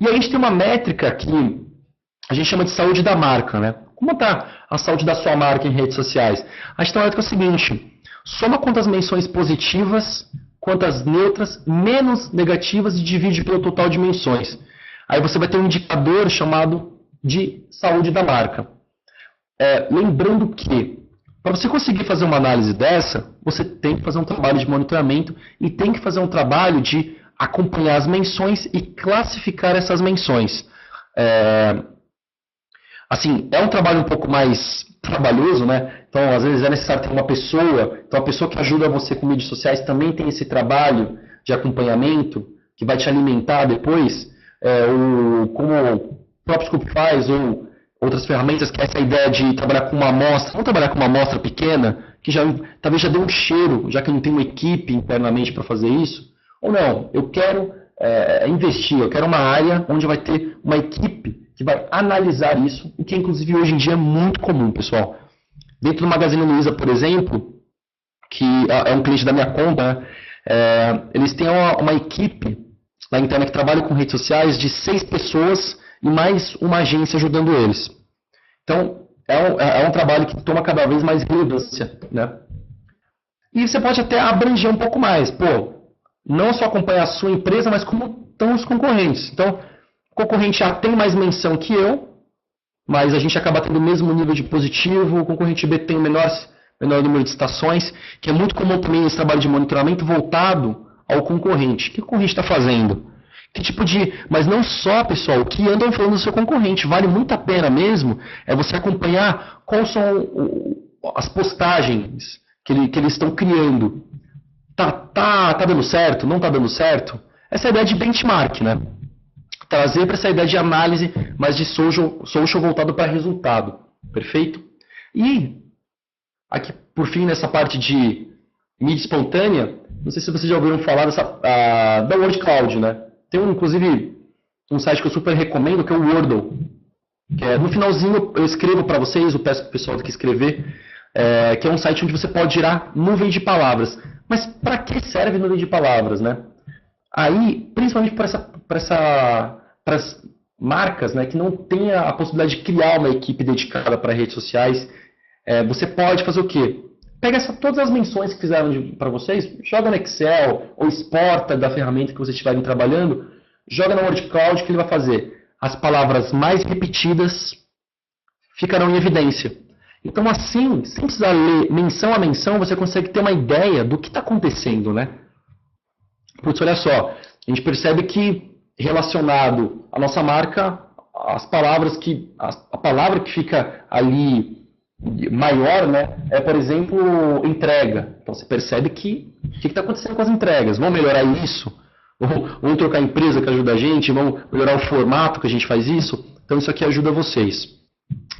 E aí a gente tem uma métrica que a gente chama de saúde da marca, né? Como está a saúde da sua marca em redes sociais? A gente tem uma métrica seguinte, soma quantas menções positivas, quantas neutras, menos negativas e divide pelo total de menções. Aí você vai ter um indicador chamado de saúde da marca. Lembrando que, para você conseguir fazer uma análise dessa, você tem que fazer um trabalho de monitoramento e tem que fazer um trabalho de acompanhar as menções e classificar essas menções. Assim, é um trabalho um pouco mais trabalhoso, né? Então, às vezes é necessário ter uma pessoa. Então, a pessoa que ajuda você com mídias sociais também tem esse trabalho de acompanhamento que vai te alimentar depois, como o próprio Scoop faz, ou outras ferramentas, que é essa ideia de trabalhar com uma amostra, não trabalhar com uma amostra pequena, que talvez já dê um cheiro, já que eu não tenho uma equipe internamente para fazer isso, ou não, eu quero investir, eu quero uma área onde vai ter uma equipe que vai analisar isso, o que inclusive hoje em dia é muito comum, pessoal. Dentro do Magazine Luiza, por exemplo, que é um cliente da minha conta, eles têm uma equipe lá interna que trabalha com redes sociais de 6 pessoas e mais uma agência ajudando eles. Então, é um trabalho que toma cada vez mais relevância, né? E você pode até abranger um pouco mais. Pô, não só acompanhar a sua empresa, mas como estão os concorrentes. Então, o concorrente já tem mais menção que eu, mas a gente acaba tendo o mesmo nível de positivo, o concorrente B tem o menor número de estações, que é muito comum também esse trabalho de monitoramento voltado ao concorrente. O que o concorrente está fazendo? Que tipo de... Mas não só, pessoal, o que andam falando do seu concorrente. Vale muito a pena mesmo é você acompanhar quais são as postagens que eles estão criando. Tá dando certo? Não tá dando certo? Essa é a ideia de benchmark, né? Trazer para essa ideia de análise, mas de social voltado para resultado. Perfeito? E aqui, por fim, nessa parte de mídia espontânea, não sei se vocês já ouviram falar da Word Cloud, né? Tem, inclusive, um site que eu super recomendo, que é o Wordle. Que no finalzinho eu escrevo para vocês, eu peço para o pessoal aqui escrever, que é um site onde você pode gerar nuvem de palavras. Mas para que serve nuvem de palavras, né? Aí, principalmente para as marcas, né, que não tem a possibilidade de criar uma equipe dedicada para redes sociais, você pode fazer o quê? Pega todas as menções que fizeram para vocês, joga no Excel ou exporta da ferramenta que vocês estiverem trabalhando, joga na Word Cloud, que ele vai fazer? As palavras mais repetidas ficarão em evidência. Então, assim, sem precisar ler menção a menção, você consegue ter uma ideia do que está acontecendo, né? Putz, olha só, a gente percebe que relacionado à nossa marca, a palavra que fica ali maior, né, é, por exemplo, entrega. Então você percebe que o que está acontecendo com as entregas? Vamos melhorar isso? Vamos trocar a empresa que ajuda a gente? Vamos melhorar o formato que a gente faz isso? Então isso aqui ajuda vocês.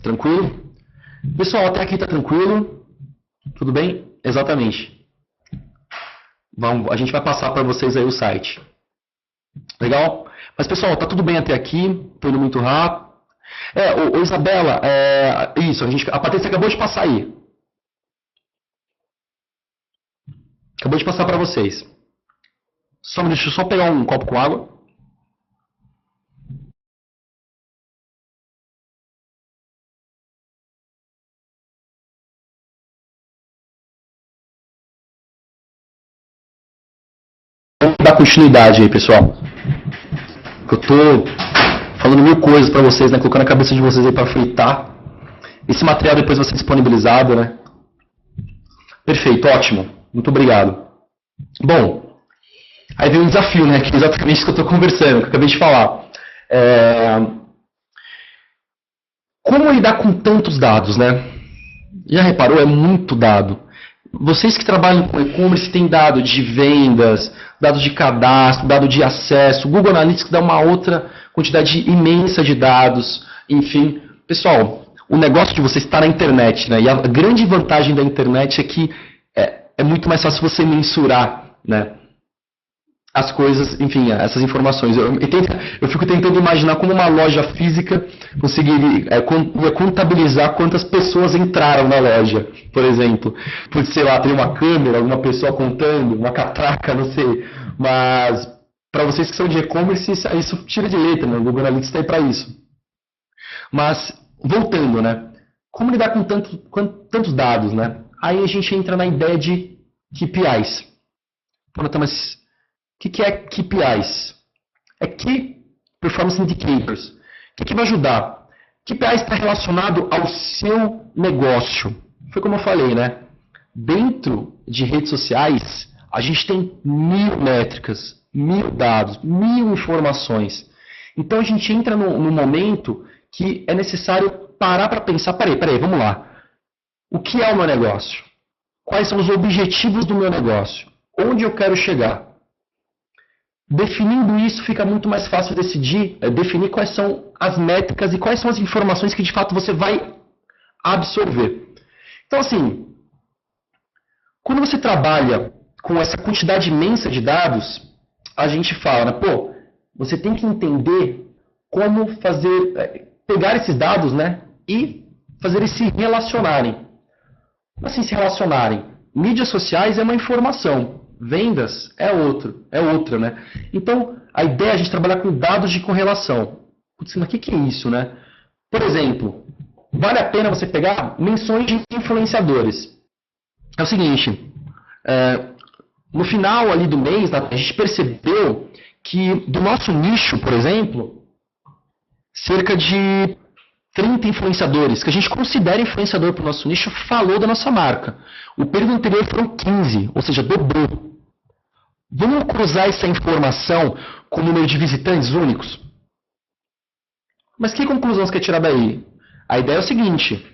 Tranquilo? Pessoal, até aqui está tranquilo? Tudo bem? Exatamente. A gente vai passar para vocês aí o site. Legal? Mas pessoal, tá tudo bem até aqui? Tô indo muito rápido. Isabela, isso, a Patrícia acabou de passar aí. Acabou de passar para vocês. Deixa eu só pegar um copo com água. Vamos dar continuidade aí, pessoal. Eu tô falando mil coisas para vocês, né? Colocando a cabeça de vocês aí para fritar. Esse material depois vai ser disponibilizado, né? Perfeito, ótimo. Muito obrigado. Bom, aí vem um desafio, né? Que é exatamente isso que eu estou conversando, que eu acabei de falar. Como lidar com tantos dados, né? Já reparou? É muito dado. Vocês que trabalham com e-commerce têm dado de vendas, dado de cadastro, dado de acesso. O Google Analytics dá uma outra quantidade imensa de dados. Enfim, pessoal, o negócio de vocês está na internet, né? E a grande vantagem da internet é que é muito mais fácil você mensurar, né, as coisas, enfim, essas informações. Eu fico tentando imaginar como uma loja física conseguiria contabilizar quantas pessoas entraram na loja, por exemplo. Pode, sei lá, ter uma câmera, alguma pessoa contando, uma catraca, não sei. Mas, para vocês que são de e-commerce, isso tira de letra, né? O Google Analytics está aí para isso. Mas, voltando, né? Como lidar com tantos dados, né? Aí a gente entra na ideia de KPIs. Mas o que é KPIs? É Key Performance Indicators. O que vai ajudar? KPIs está relacionado ao seu negócio. Foi como eu falei, né? Dentro de redes sociais, a gente tem 1000 métricas, 1000 dados, 1000 informações. Então a gente entra no momento que é necessário parar para pensar, peraí, vamos lá. O que é o meu negócio? Quais são os objetivos do meu negócio? Onde eu quero chegar? Definindo isso, fica muito mais fácil definir quais são as métricas e quais são as informações que de fato você vai absorver. Então, assim, Quando você trabalha com essa quantidade imensa de dados, a gente fala, né, pô, você tem que entender como pegar esses dados, né, e fazer eles se relacionarem. Assim, se relacionarem. Mídias sociais é uma informação, vendas é outra, né? Então, a ideia é a gente trabalhar com dados de correlação. Putz, mas o que é isso, né? Por exemplo, vale a pena você pegar menções de influenciadores. É o seguinte, no final ali do mês, a gente percebeu que do nosso nicho, por exemplo, cerca de 30 influenciadores, que a gente considera influenciador para o nosso nicho, falou da nossa marca. O período anterior foram 15, ou seja, dobrou. Vamos cruzar essa informação com o número de visitantes únicos? Mas que conclusão você quer tirar daí? A ideia é o seguinte,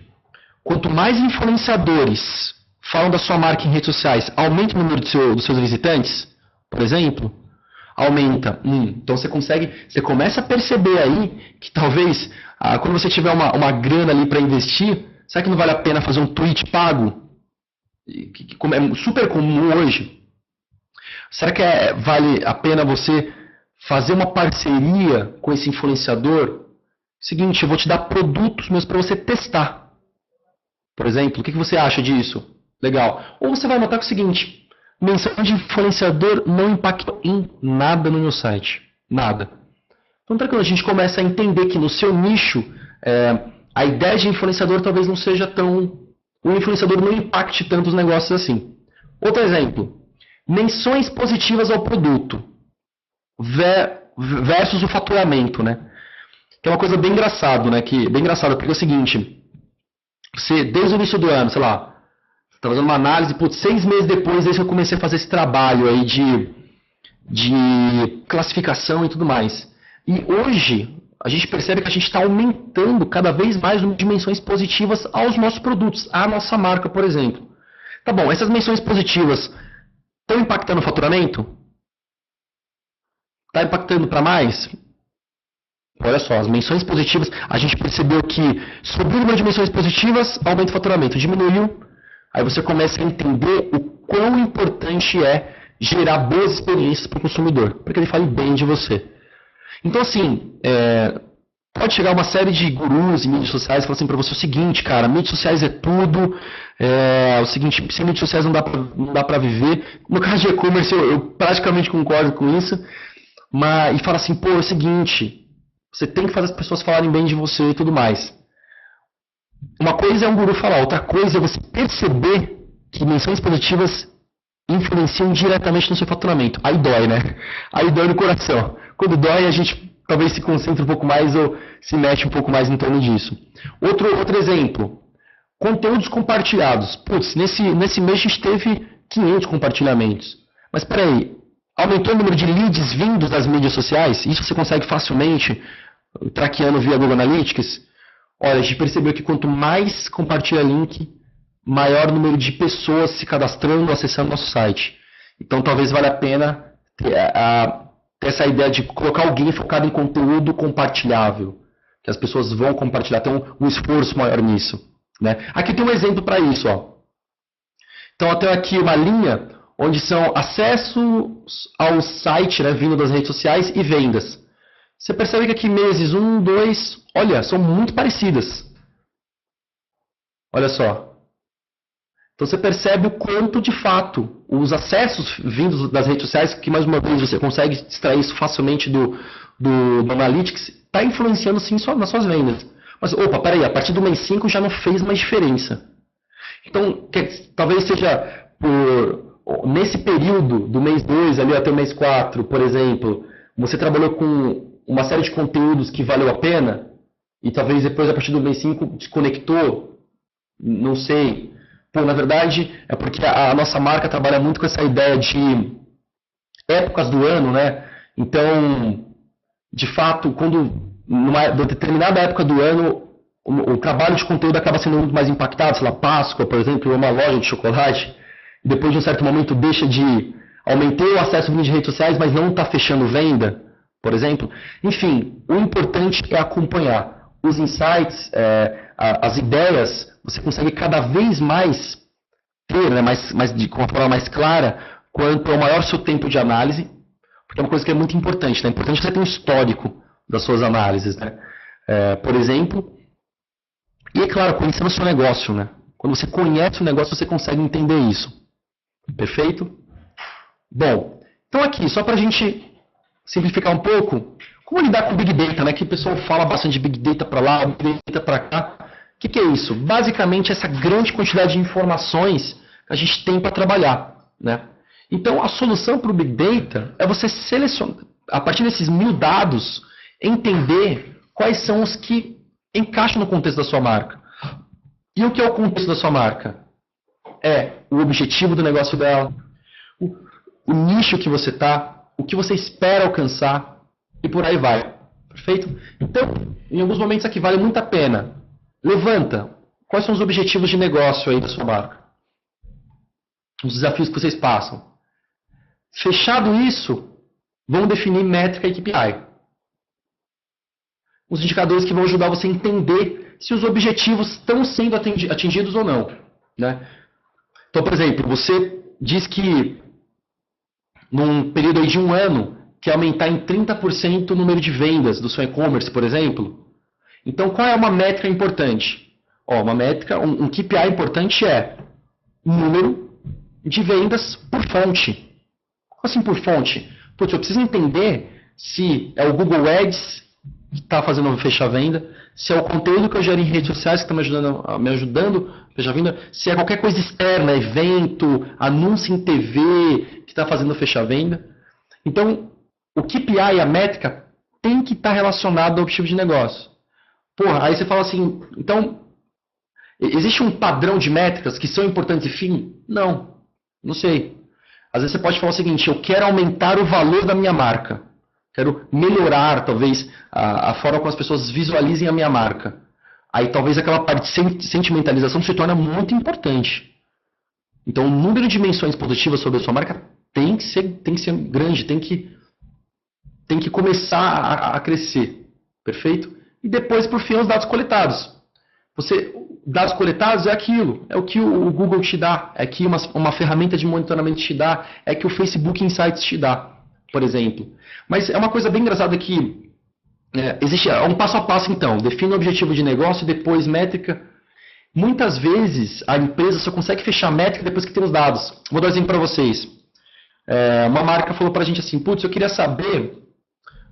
quanto mais influenciadores falam da sua marca em redes sociais, aumenta o número dos seus visitantes, por exemplo, aumenta. Então você começa a perceber aí que talvez, quando você tiver uma grana ali para investir, será que não vale a pena fazer um tweet pago? Que é super comum hoje. Será que vale a pena você fazer uma parceria com esse influenciador? Seguinte, eu vou te dar produtos meus para você testar. Por exemplo, o que você acha disso? Legal. Ou você vai notar que é o seguinte, menção de influenciador não impacta em nada no meu site. Nada. Então, tranquilo, a gente começa a entender que no seu nicho, a ideia de influenciador talvez não seja tão... O influenciador não impacte tanto os negócios assim. Outro exemplo. Menções positivas ao produto versus o faturamento, né? Que é uma coisa bem engraçada, né? Bem engraçada, porque é o seguinte, você, desde o início do ano, sei lá, está fazendo uma análise, 6 meses depois, aí eu comecei a fazer esse trabalho aí de classificação e tudo mais. E hoje, a gente percebe que a gente está aumentando cada vez mais o número de menções positivas aos nossos produtos, à nossa marca, por exemplo. Tá bom, essas menções positivas estão impactando o faturamento? Está impactando para mais? Olha só, as menções positivas, a gente percebeu que subiu o número de menções positivas, aumenta o faturamento. Diminuiu, aí você começa a entender o quão importante é gerar boas experiências para o consumidor, para que ele fale bem de você. Então, assim, pode chegar uma série de gurus em mídias sociais e falar assim para você o seguinte, cara, mídias sociais é tudo, o seguinte, sem mídias sociais não dá para viver. No caso de e-commerce, eu praticamente concordo com isso, e fala assim, é o seguinte, você tem que fazer as pessoas falarem bem de você e tudo mais. Uma coisa é um guru falar, outra coisa é você perceber que menções positivas influenciam diretamente no seu faturamento. Aí dói, né? Aí dói no coração. Quando dói, a gente talvez se concentre um pouco mais ou se mexe um pouco mais em torno disso. Outro exemplo, conteúdos compartilhados. Putz, nesse mês a gente teve 500 compartilhamentos. Mas peraí, aumentou o número de leads vindos das mídias sociais? Isso você consegue facilmente, traqueando via Google Analytics? Olha, a gente percebeu que quanto mais compartilha link, maior número de pessoas se cadastrando, acessando nosso site. Então, talvez valha a pena ter essa ideia de colocar alguém focado em conteúdo compartilhável, que as pessoas vão compartilhar, tem um esforço maior nisso, né? Aqui tem um exemplo para isso, ó. Então, eu tenho aqui uma linha onde são acessos ao site, né, vindo das redes sociais e vendas. Você percebe que aqui meses 1, 2, olha, são muito parecidas. Olha só. Então você percebe o quanto, de fato, os acessos vindos das redes sociais, que mais uma vez você consegue extrair isso facilmente do Analytics, está influenciando sim nas suas vendas. Mas, peraí, a partir do mês 5 já não fez mais diferença. Então, talvez seja nesse período do mês 2 ali até o mês 4, por exemplo, você trabalhou com uma série de conteúdos que valeu a pena, e talvez depois, a partir do mês 5, desconectou, não sei. Na verdade, é porque a nossa marca trabalha muito com essa ideia de épocas do ano, né? Então, de fato, quando numa determinada época do ano, o trabalho de conteúdo acaba sendo muito mais impactado, sei lá, Páscoa, por exemplo, uma loja de chocolate, e depois de um certo momento deixa de... Aumentei o acesso de redes sociais, mas não está fechando venda, por exemplo. Enfim, o importante é acompanhar. Os insights, as ideias, você consegue cada vez mais ter, né, com uma forma mais clara, quanto ao maior seu tempo de análise, porque é uma coisa que é muito importante, né? É importante que você tenha um histórico das suas análises, né? Por exemplo, e é claro, conhecendo o seu negócio, né? Quando você conhece o negócio, você consegue entender isso. Perfeito? Bom, então aqui, só para a gente simplificar um pouco, como lidar com Big Data, né? Que o pessoal fala bastante de Big Data para lá, Big Data para cá. O que é isso? Basicamente, essa grande quantidade de informações que a gente tem para trabalhar, né? Então, a solução para o Big Data é você selecionar, a partir desses 1000 dados, entender quais são os que encaixam no contexto da sua marca. E o que é o contexto da sua marca? É o objetivo do negócio dela, o nicho que você está, o que você espera alcançar e por aí vai. Perfeito? Então, em alguns momentos aqui vale muito a pena. Levanta. Quais são os objetivos de negócio aí da sua marca? Os desafios que vocês passam. Fechado isso, vamos definir métrica e KPI. Os indicadores que vão ajudar você a entender se os objetivos estão sendo atingidos ou não, né? Então, por exemplo, você diz que num período aí de 1 ano quer aumentar em 30% o número de vendas do seu e-commerce, por exemplo. Então, qual é uma métrica importante? Uma métrica, um KPI importante é número de vendas por fonte. Como assim por fonte? Putz, eu preciso entender se é o Google Ads que está fazendo fechar a venda, se é o conteúdo que eu gero em redes sociais que está me ajudando a fechar a venda, se é qualquer coisa externa, evento, anúncio em TV que está fazendo fechar a venda. Então, o KPI e a métrica tem que estar relacionado ao objetivo de negócio. Aí você fala assim, então, existe um padrão de métricas que são importantes e fim? Não sei. Às vezes você pode falar o seguinte, eu quero aumentar o valor da minha marca. Quero melhorar, talvez, a forma como as pessoas visualizem a minha marca. Aí talvez aquela parte de sentimentalização se torna muito importante. Então o número de menções positivas sobre a sua marca tem que ser grande, tem que começar a crescer. Perfeito? E depois, por fim, os dados coletados. Dados coletados é aquilo, é o que o Google te dá, é que uma ferramenta de monitoramento te dá, é que o Facebook Insights te dá, por exemplo. Mas é uma coisa bem engraçada que existe um passo a passo, então. Define o objetivo de negócio, depois métrica. Muitas vezes a empresa só consegue fechar a métrica depois que tem os dados. Vou dar um exemplo para vocês. Uma marca falou para a gente assim, putz, eu queria saber,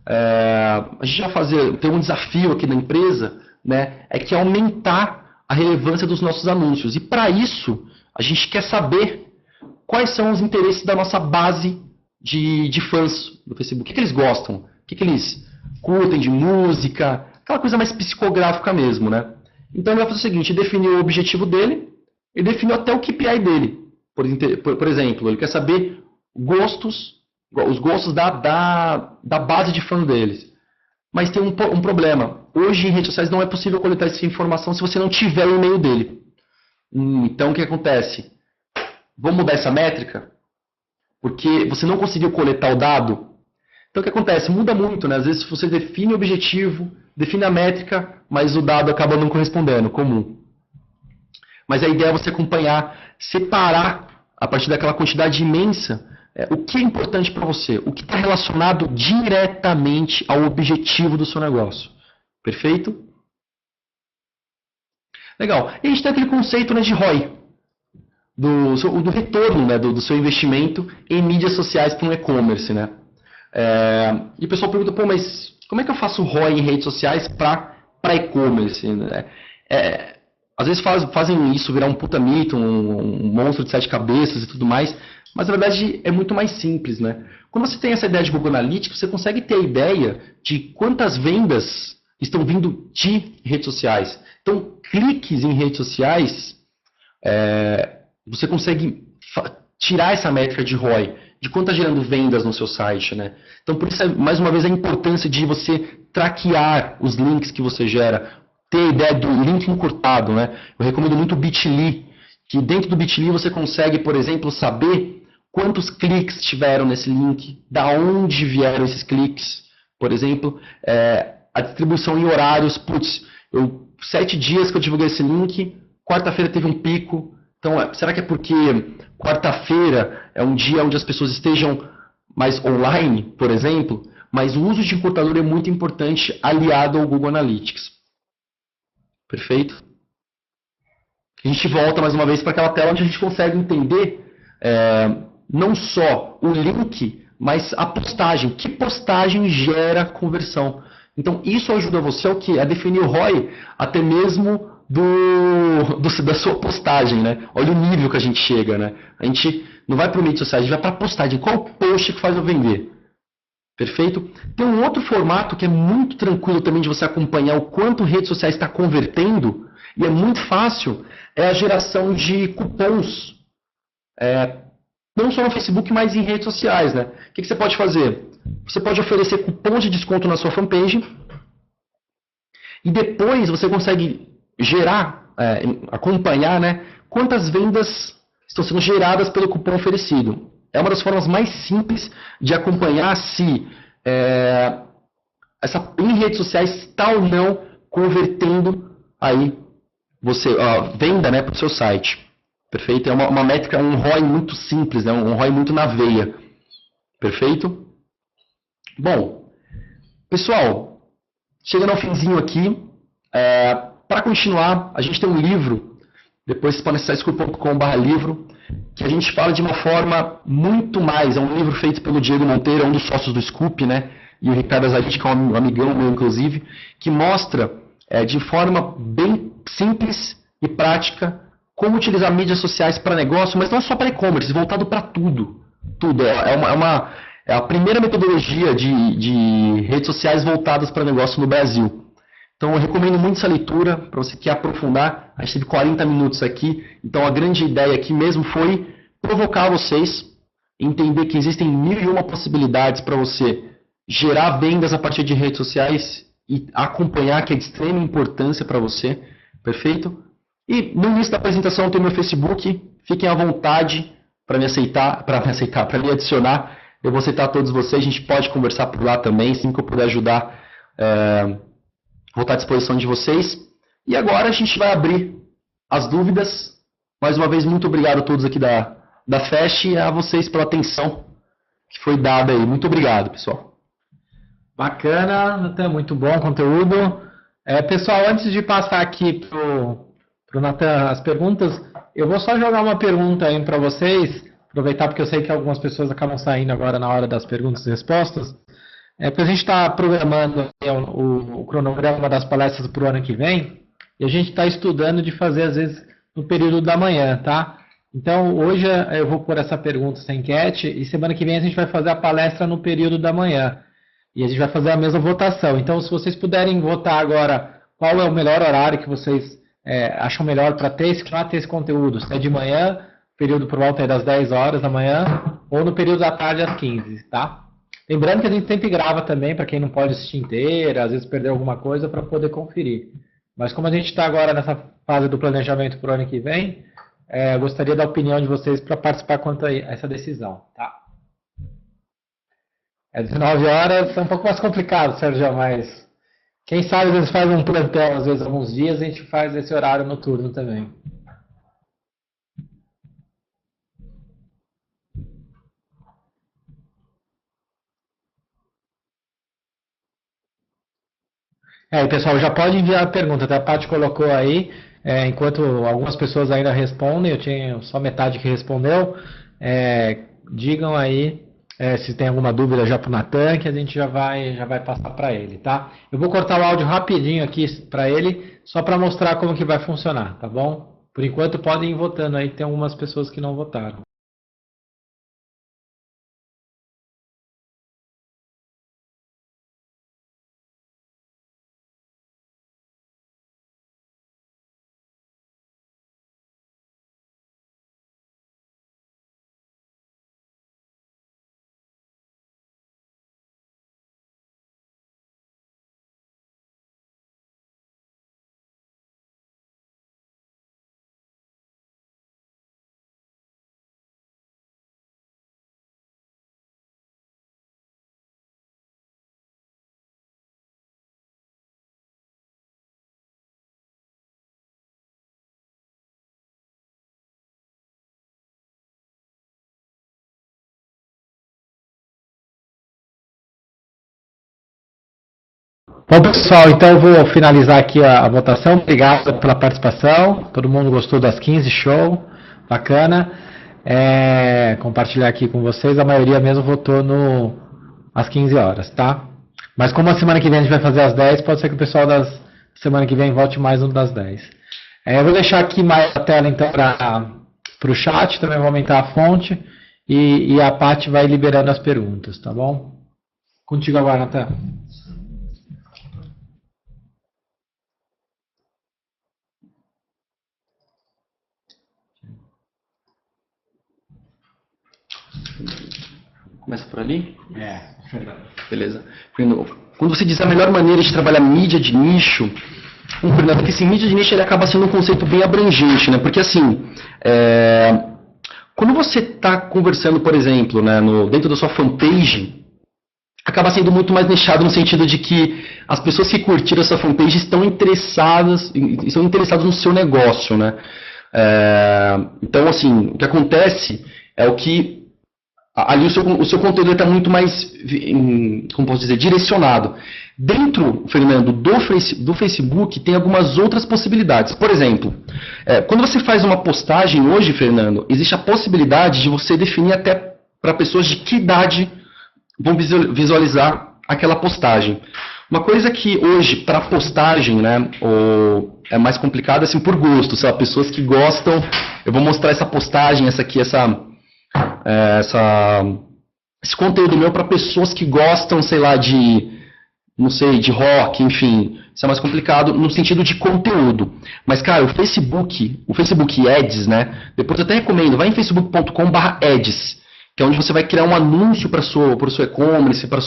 a gente vai tem um desafio aqui na empresa, né, é que é aumentar a relevância dos nossos anúncios. E para isso, a gente quer saber quais são os interesses da nossa base de fãs do Facebook. O que eles gostam? O que eles curtem de música? Aquela coisa mais psicográfica mesmo, né? Então ele vai fazer o seguinte, definiu o objetivo dele e definiu até o KPI dele. Por exemplo, ele quer saber os gostos da base de fã deles. Mas tem um problema. Hoje em redes sociais não é possível coletar essa informação se você não tiver o e-mail dele. Então o que acontece? Vamos mudar essa métrica? Porque você não conseguiu coletar o dado. Então o que acontece? Muda muito, né? Às vezes você define o objetivo, define a métrica, mas o dado acaba não correspondendo, comum. Mas a ideia é você acompanhar, separar, a partir daquela quantidade imensa, o que é importante para você, o que está relacionado diretamente ao objetivo do seu negócio. Perfeito? Legal. E a gente tem aquele conceito, né, de ROI, do retorno, né, do seu investimento em mídias sociais para um e-commerce, né? E o pessoal pergunta, mas como é que eu faço ROI em redes sociais para e-commerce? Né? Às vezes fazem isso virar um puta mito, um monstro de 7 cabeças e tudo mais, mas na verdade é muito mais simples, né? Quando você tem essa ideia de Google Analytics, você consegue ter a ideia de quantas vendas estão vindo de redes sociais. Então, cliques em redes sociais, você consegue tirar essa métrica de ROI, de quanto está gerando vendas no seu site, né? Então, por isso, mais uma vez, a importância de você traquear os links que você gera, ter a ideia do link encurtado, né? Eu recomendo muito o Bitly, que dentro do Bitly você consegue, por exemplo, saber quantos cliques tiveram nesse link, da onde vieram esses cliques, por exemplo, a distribuição em horários, 7 dias que eu divulguei esse link, quarta-feira teve um pico, Então, será que é porque quarta-feira é um dia onde as pessoas estejam mais online, por exemplo? Mas o uso de encurtador é muito importante aliado ao Google Analytics. Perfeito? A gente volta mais uma vez para aquela tela onde a gente consegue entender não só o link, mas a postagem. Que postagem gera conversão? Então, isso ajuda você ao quê? A definir o ROI até mesmo da sua postagem, né? Olha o nível que a gente chega, né? A gente não vai para o mídia social, a gente vai para a postagem. Qual o post que faz eu vender? Perfeito? Tem um outro formato que é muito tranquilo também de você acompanhar o quanto redes sociais está convertendo, e é muito fácil, é a geração de cupons. Não só no Facebook, mas em redes sociais, né? O que você pode fazer? Você pode oferecer cupons de desconto na sua fanpage, e depois você consegue gerar, acompanhar, né, quantas vendas estão sendo geradas pelo cupom oferecido. É uma das formas mais simples de acompanhar se em redes sociais está ou não convertendo aí venda, né, para o seu site. Perfeito? É uma métrica, um ROI muito simples, né, um ROI muito na veia. Perfeito? Bom, pessoal, chegando ao finzinho aqui, para continuar, a gente tem um livro, depois vocês podem acessar scoop.com/livro, que a gente fala de uma forma muito mais, é um livro feito pelo Diego Monteiro, um dos sócios do Scoop, né, e o Ricardo Azarite, que é um amigão meu, inclusive, que mostra de forma bem simples e prática como utilizar mídias sociais para negócio, mas não só para e-commerce, voltado para tudo. Tudo. É a primeira metodologia de redes sociais voltadas para negócio no Brasil. Então eu recomendo muito essa leitura para você que quer aprofundar. A gente teve 40 minutos aqui, então a grande ideia aqui mesmo foi provocar vocês, entender que existem 1001 possibilidades para você gerar vendas a partir de redes sociais e acompanhar, que é de extrema importância para você, perfeito? E no início da apresentação tem meu Facebook, fiquem à vontade para me adicionar. Eu vou aceitar todos vocês, a gente pode conversar por lá também, sempre que eu puder ajudar. Vou estar à disposição de vocês. E agora a gente vai abrir as dúvidas. Mais uma vez, muito obrigado a todos aqui da FEST e a vocês pela atenção que foi dada aí. Muito obrigado, pessoal. Bacana, Natan, muito bom o conteúdo. Pessoal, antes de passar aqui para o Natan as perguntas, eu vou só jogar uma pergunta aí para vocês, aproveitar porque eu sei que algumas pessoas acabam saindo agora na hora das perguntas e respostas. Porque a gente está programando o cronograma das palestras para o ano que vem, e a gente está estudando de fazer, às vezes, no período da manhã, tá? Então, hoje eu vou pôr essa pergunta, essa enquete, e semana que vem a gente vai fazer a palestra no período da manhã. E a gente vai fazer a mesma votação. Então, se vocês puderem votar agora qual é o melhor horário que vocês acham melhor para ter esse conteúdo, se é de manhã, período por volta das 10 horas da manhã, ou no período da tarde às 15, tá? Lembrando que a gente sempre grava também, para quem não pode assistir inteira, às vezes perder alguma coisa, para poder conferir. Mas como a gente está agora nessa fase do planejamento para o ano que vem, eu gostaria da opinião de vocês para participar quanto a essa decisão, tá? 19 horas, é um pouco mais complicado, Sérgio, mas quem sabe às vezes faz um plantão, às vezes alguns dias a gente faz esse horário noturno também. E pessoal, já pode enviar a pergunta, até a Paty colocou aí, enquanto algumas pessoas ainda respondem, eu tinha só metade que respondeu, digam aí se tem alguma dúvida já para o Natan, que a gente já vai passar para ele, tá? Eu vou cortar o áudio rapidinho aqui para ele, só para mostrar como que vai funcionar, tá bom? Por enquanto podem ir votando aí, tem algumas pessoas que não votaram. Bom, pessoal, então eu vou finalizar aqui a votação. Obrigado pela participação. Todo mundo gostou das 15, show. Bacana. Compartilhar aqui com vocês. A maioria mesmo votou às 15 horas, tá? Mas como a semana que vem a gente vai fazer às 10, pode ser que o pessoal das semana que vem vote mais um das 10. Eu vou deixar aqui mais a tela, então, para o chat. Também vou aumentar a fonte. E a Paty vai liberando as perguntas, tá bom? Contigo agora, Natan. Começa por ali? Verdade. Beleza. Quando você diz a melhor maneira de trabalhar mídia de nicho, porque esse mídia de nicho ele acaba sendo um conceito bem abrangente, né? Porque assim, quando você está conversando, por exemplo, né, dentro da sua fanpage, acaba sendo muito mais nichado no sentido de que as pessoas que curtiram essa fanpage estão interessadas no seu negócio, né? Então, assim, o que acontece é o que ali o seu conteúdo está muito mais, como posso dizer, direcionado. Dentro, Fernando, do Facebook tem algumas outras possibilidades. Por exemplo, quando você faz uma postagem hoje, Fernando, existe a possibilidade de você definir até para pessoas de que idade vão visualizar aquela postagem. Uma coisa que hoje, para postagem, né, é mais complicado, assim, por gosto, sabe? Pessoas que gostam, eu vou mostrar essa postagem, esse conteúdo meu para pessoas que gostam, sei lá, de rock, enfim. Isso é mais complicado no sentido de conteúdo. Mas, cara, o Facebook Ads, né? Depois eu até recomendo, vai em facebook.com/ads, que é onde você vai criar um anúncio para o seu e-commerce, para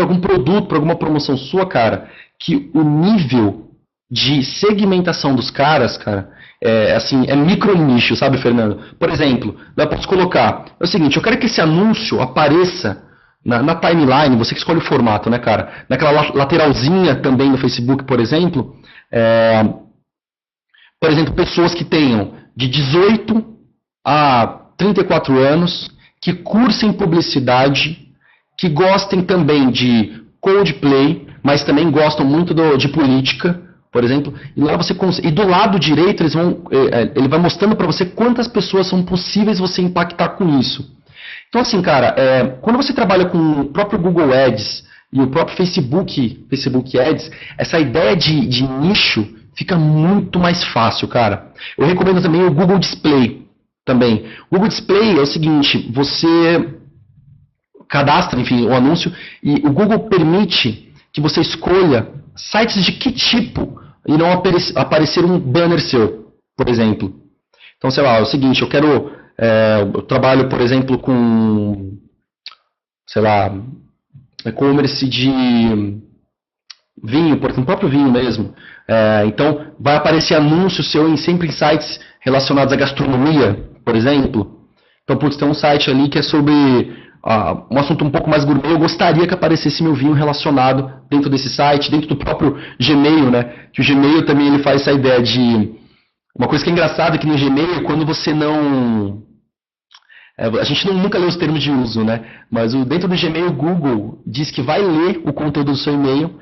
algum produto, para alguma promoção sua, cara, que o nível de segmentação dos caras, cara, é micro nicho, sabe, Fernando? Por exemplo, eu posso colocar, é o seguinte, eu quero que esse anúncio apareça na timeline, você que escolhe o formato, né, cara? Naquela lateralzinha também no Facebook, por exemplo, pessoas que tenham de 18 a 34 anos, que cursem publicidade, que gostem também de Coldplay, mas também gostam muito de política, por exemplo, e lá e do lado direito ele vai mostrando para você quantas pessoas são possíveis você impactar com isso. Então assim, cara, quando você trabalha com o próprio Google Ads e o próprio Facebook Ads, essa ideia de nicho fica muito mais fácil, cara. Eu recomendo também o Google Display também. O Google Display é o seguinte, você cadastra, enfim, o anúncio e o Google permite que você escolha sites de que tipo irão aparecer um banner seu, por exemplo. Então, sei lá, é o seguinte, eu trabalho, por exemplo, com, sei lá, e-commerce de vinho, por exemplo, o próprio vinho mesmo. Então, vai aparecer anúncio seu sempre em sites relacionados à gastronomia, por exemplo. Então, tem um site ali que é sobre um assunto um pouco mais gourmet. Eu gostaria que aparecesse meu vinho relacionado dentro desse site, dentro do próprio Gmail, né? Que o Gmail também ele faz essa ideia de... Uma coisa que é engraçada é que no Gmail, quando você não... a gente nunca lê os termos de uso, né? Mas dentro do Gmail, o Google diz que vai ler o conteúdo do seu e-mail,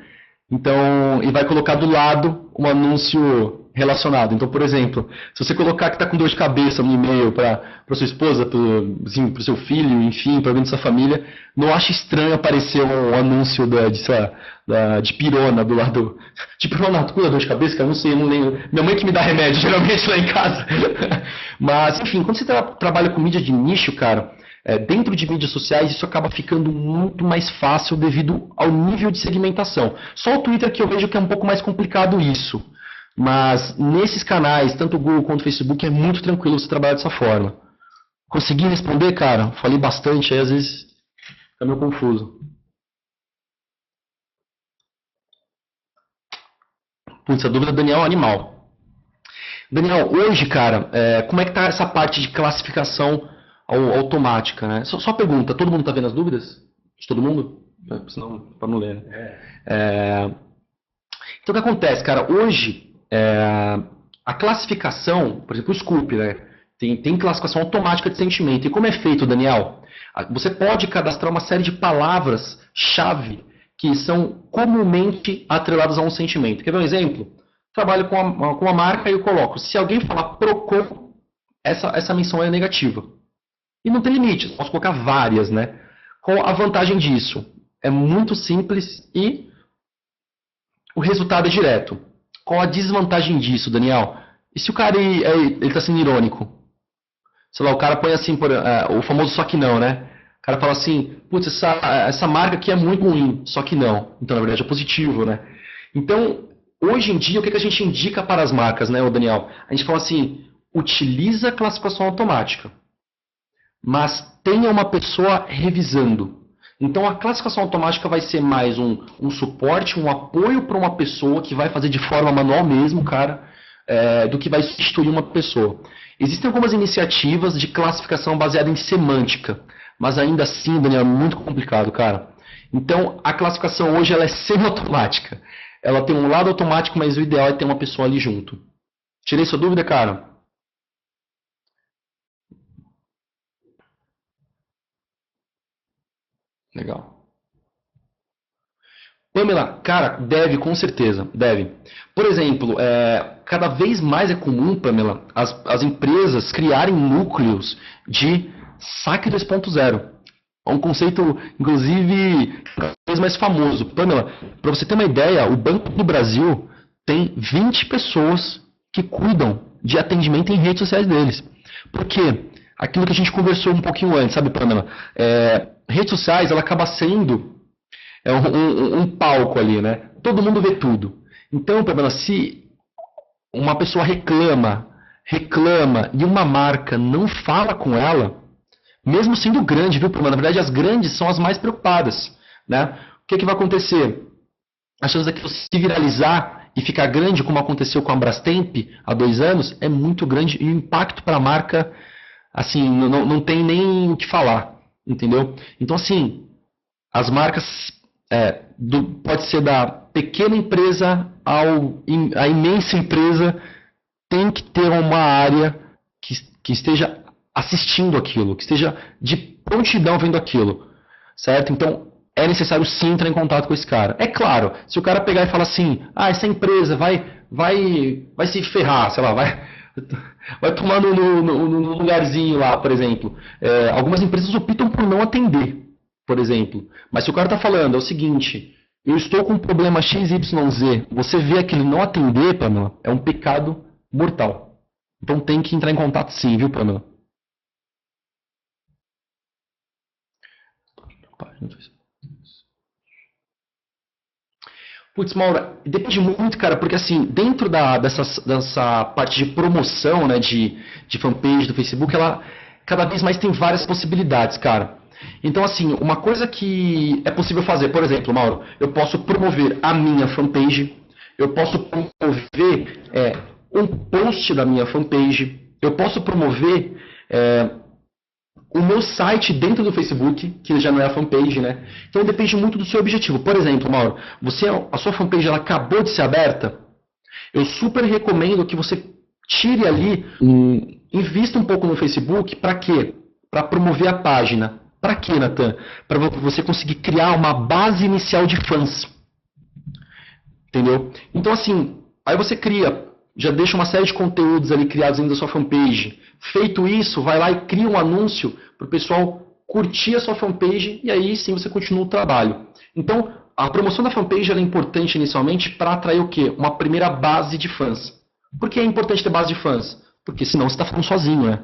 então, e vai colocar do lado um anúncio relacionado. Então, por exemplo, se você colocar que está com dor de cabeça no e-mail para sua esposa, para o seu filho, enfim, para alguém da sua família, não acha estranho aparecer um anúncio de pirona do lado. De pirona, tu cuida dor de cabeça? Cara, não sei, eu não lembro. Minha mãe que me dá remédio, geralmente, lá em casa. Mas, enfim, quando você trabalha com mídia de nicho, cara, dentro de mídias sociais, isso acaba ficando muito mais fácil devido ao nível de segmentação. Só o Twitter que eu vejo que é um pouco mais complicado isso. Mas nesses canais, tanto o Google quanto o Facebook, é muito tranquilo você trabalhar dessa forma. Consegui responder, cara? Falei bastante, aí às vezes fica meio confuso. Putz, a dúvida do Daniel é animal. Daniel, hoje, cara, como é que tá essa parte de classificação automática, né? Só pergunta, todo mundo tá vendo as dúvidas? De todo mundo? Senão, para não ler. Então o que acontece, cara? Hoje, a classificação, por exemplo, o Scoop, né? Tem classificação automática de sentimento. E como é feito, Daniel? Você pode cadastrar uma série de palavras-chave que são comumente atreladas a um sentimento. Quer ver um exemplo? Trabalho com uma marca e eu coloco, se alguém falar Procon, essa menção é negativa. E não tem limite, posso colocar várias, né? Qual a vantagem disso? É muito simples e o resultado é direto. Qual a desvantagem disso, Daniel? E se o cara ele tá sendo irônico? Sei lá, o cara põe assim, o famoso só que não, né? O cara fala assim, putz, essa marca aqui é muito ruim, só que não. Então, na verdade, é positivo, né? Então, hoje em dia, o que a gente indica para as marcas, né, Daniel? A gente fala assim, utiliza a classificação automática, mas tenha uma pessoa revisando. Então, a classificação automática vai ser mais um suporte, um apoio para uma pessoa que vai fazer de forma manual mesmo, cara, do que vai substituir uma pessoa. Existem algumas iniciativas de classificação baseada em semântica, mas ainda assim, Daniel, é muito complicado, cara. Então, a classificação hoje ela é semi-automática. Ela tem um lado automático, mas o ideal é ter uma pessoa ali junto. Tirei sua dúvida, cara? Legal. Pamela, cara, deve, com certeza, deve. Por exemplo, cada vez mais é comum, Pamela, as empresas criarem núcleos de saque 2.0. É um conceito, inclusive, cada vez mais famoso. Pamela, para você ter uma ideia, o Banco do Brasil tem 20 pessoas que cuidam de atendimento em redes sociais deles. Por quê? Aquilo que a gente conversou um pouquinho antes, sabe, Pamela? Redes sociais, ela acaba sendo um palco ali, né? Todo mundo vê tudo. Então, Pamela, se uma pessoa reclama e uma marca não fala com ela, mesmo sendo grande, viu, Pamela? Na verdade, as grandes são as mais preocupadas, né? O que vai acontecer? A chance daquilo se viralizar e ficar grande, como aconteceu com a Brastemp há 2 anos, é muito grande e o impacto para a marca, assim, não tem nem o que falar, entendeu? Então, assim, as marcas pode ser da pequena empresa à imensa empresa, tem que ter uma área que esteja assistindo aquilo, que esteja de prontidão vendo aquilo, certo? Então, é necessário sim entrar em contato com esse cara. É claro, se o cara pegar e falar assim, essa empresa vai se ferrar, sei lá, vai tomar no lugarzinho lá, por exemplo. Algumas empresas optam por não atender, por exemplo. Mas se o cara está falando, é o seguinte, eu estou com um problema XYZ, você vê aquele não atender, Pamela, é um pecado mortal. Então tem que entrar em contato sim, viu, Pamela? Putz, Maura, depende muito, cara, porque assim, dentro dessa parte de promoção, né, de fanpage do Facebook, ela cada vez mais tem várias possibilidades, cara. Então, assim, uma coisa que é possível fazer, por exemplo, Mauro, eu posso promover a minha fanpage, eu posso promover um post da minha fanpage, eu posso promover o meu site dentro do Facebook, que já não é a fanpage, né? Então depende muito do seu objetivo. Por exemplo, Mauro, a sua fanpage ela acabou de ser aberta, eu super recomendo que você tire ali, invista um pouco no Facebook, para quê? Para promover a página. Para quê, Natan? Para você conseguir criar uma base inicial de fãs. Entendeu? Então assim, aí você já deixa uma série de conteúdos ali criados dentro da sua fanpage. Feito isso, vai lá e cria um anúncio para o pessoal curtir a sua fanpage e aí sim você continua o trabalho. Então, a promoção da fanpage é importante inicialmente para atrair o quê? Uma primeira base de fãs. Por que é importante ter base de fãs? Porque senão você está ficando sozinho, né?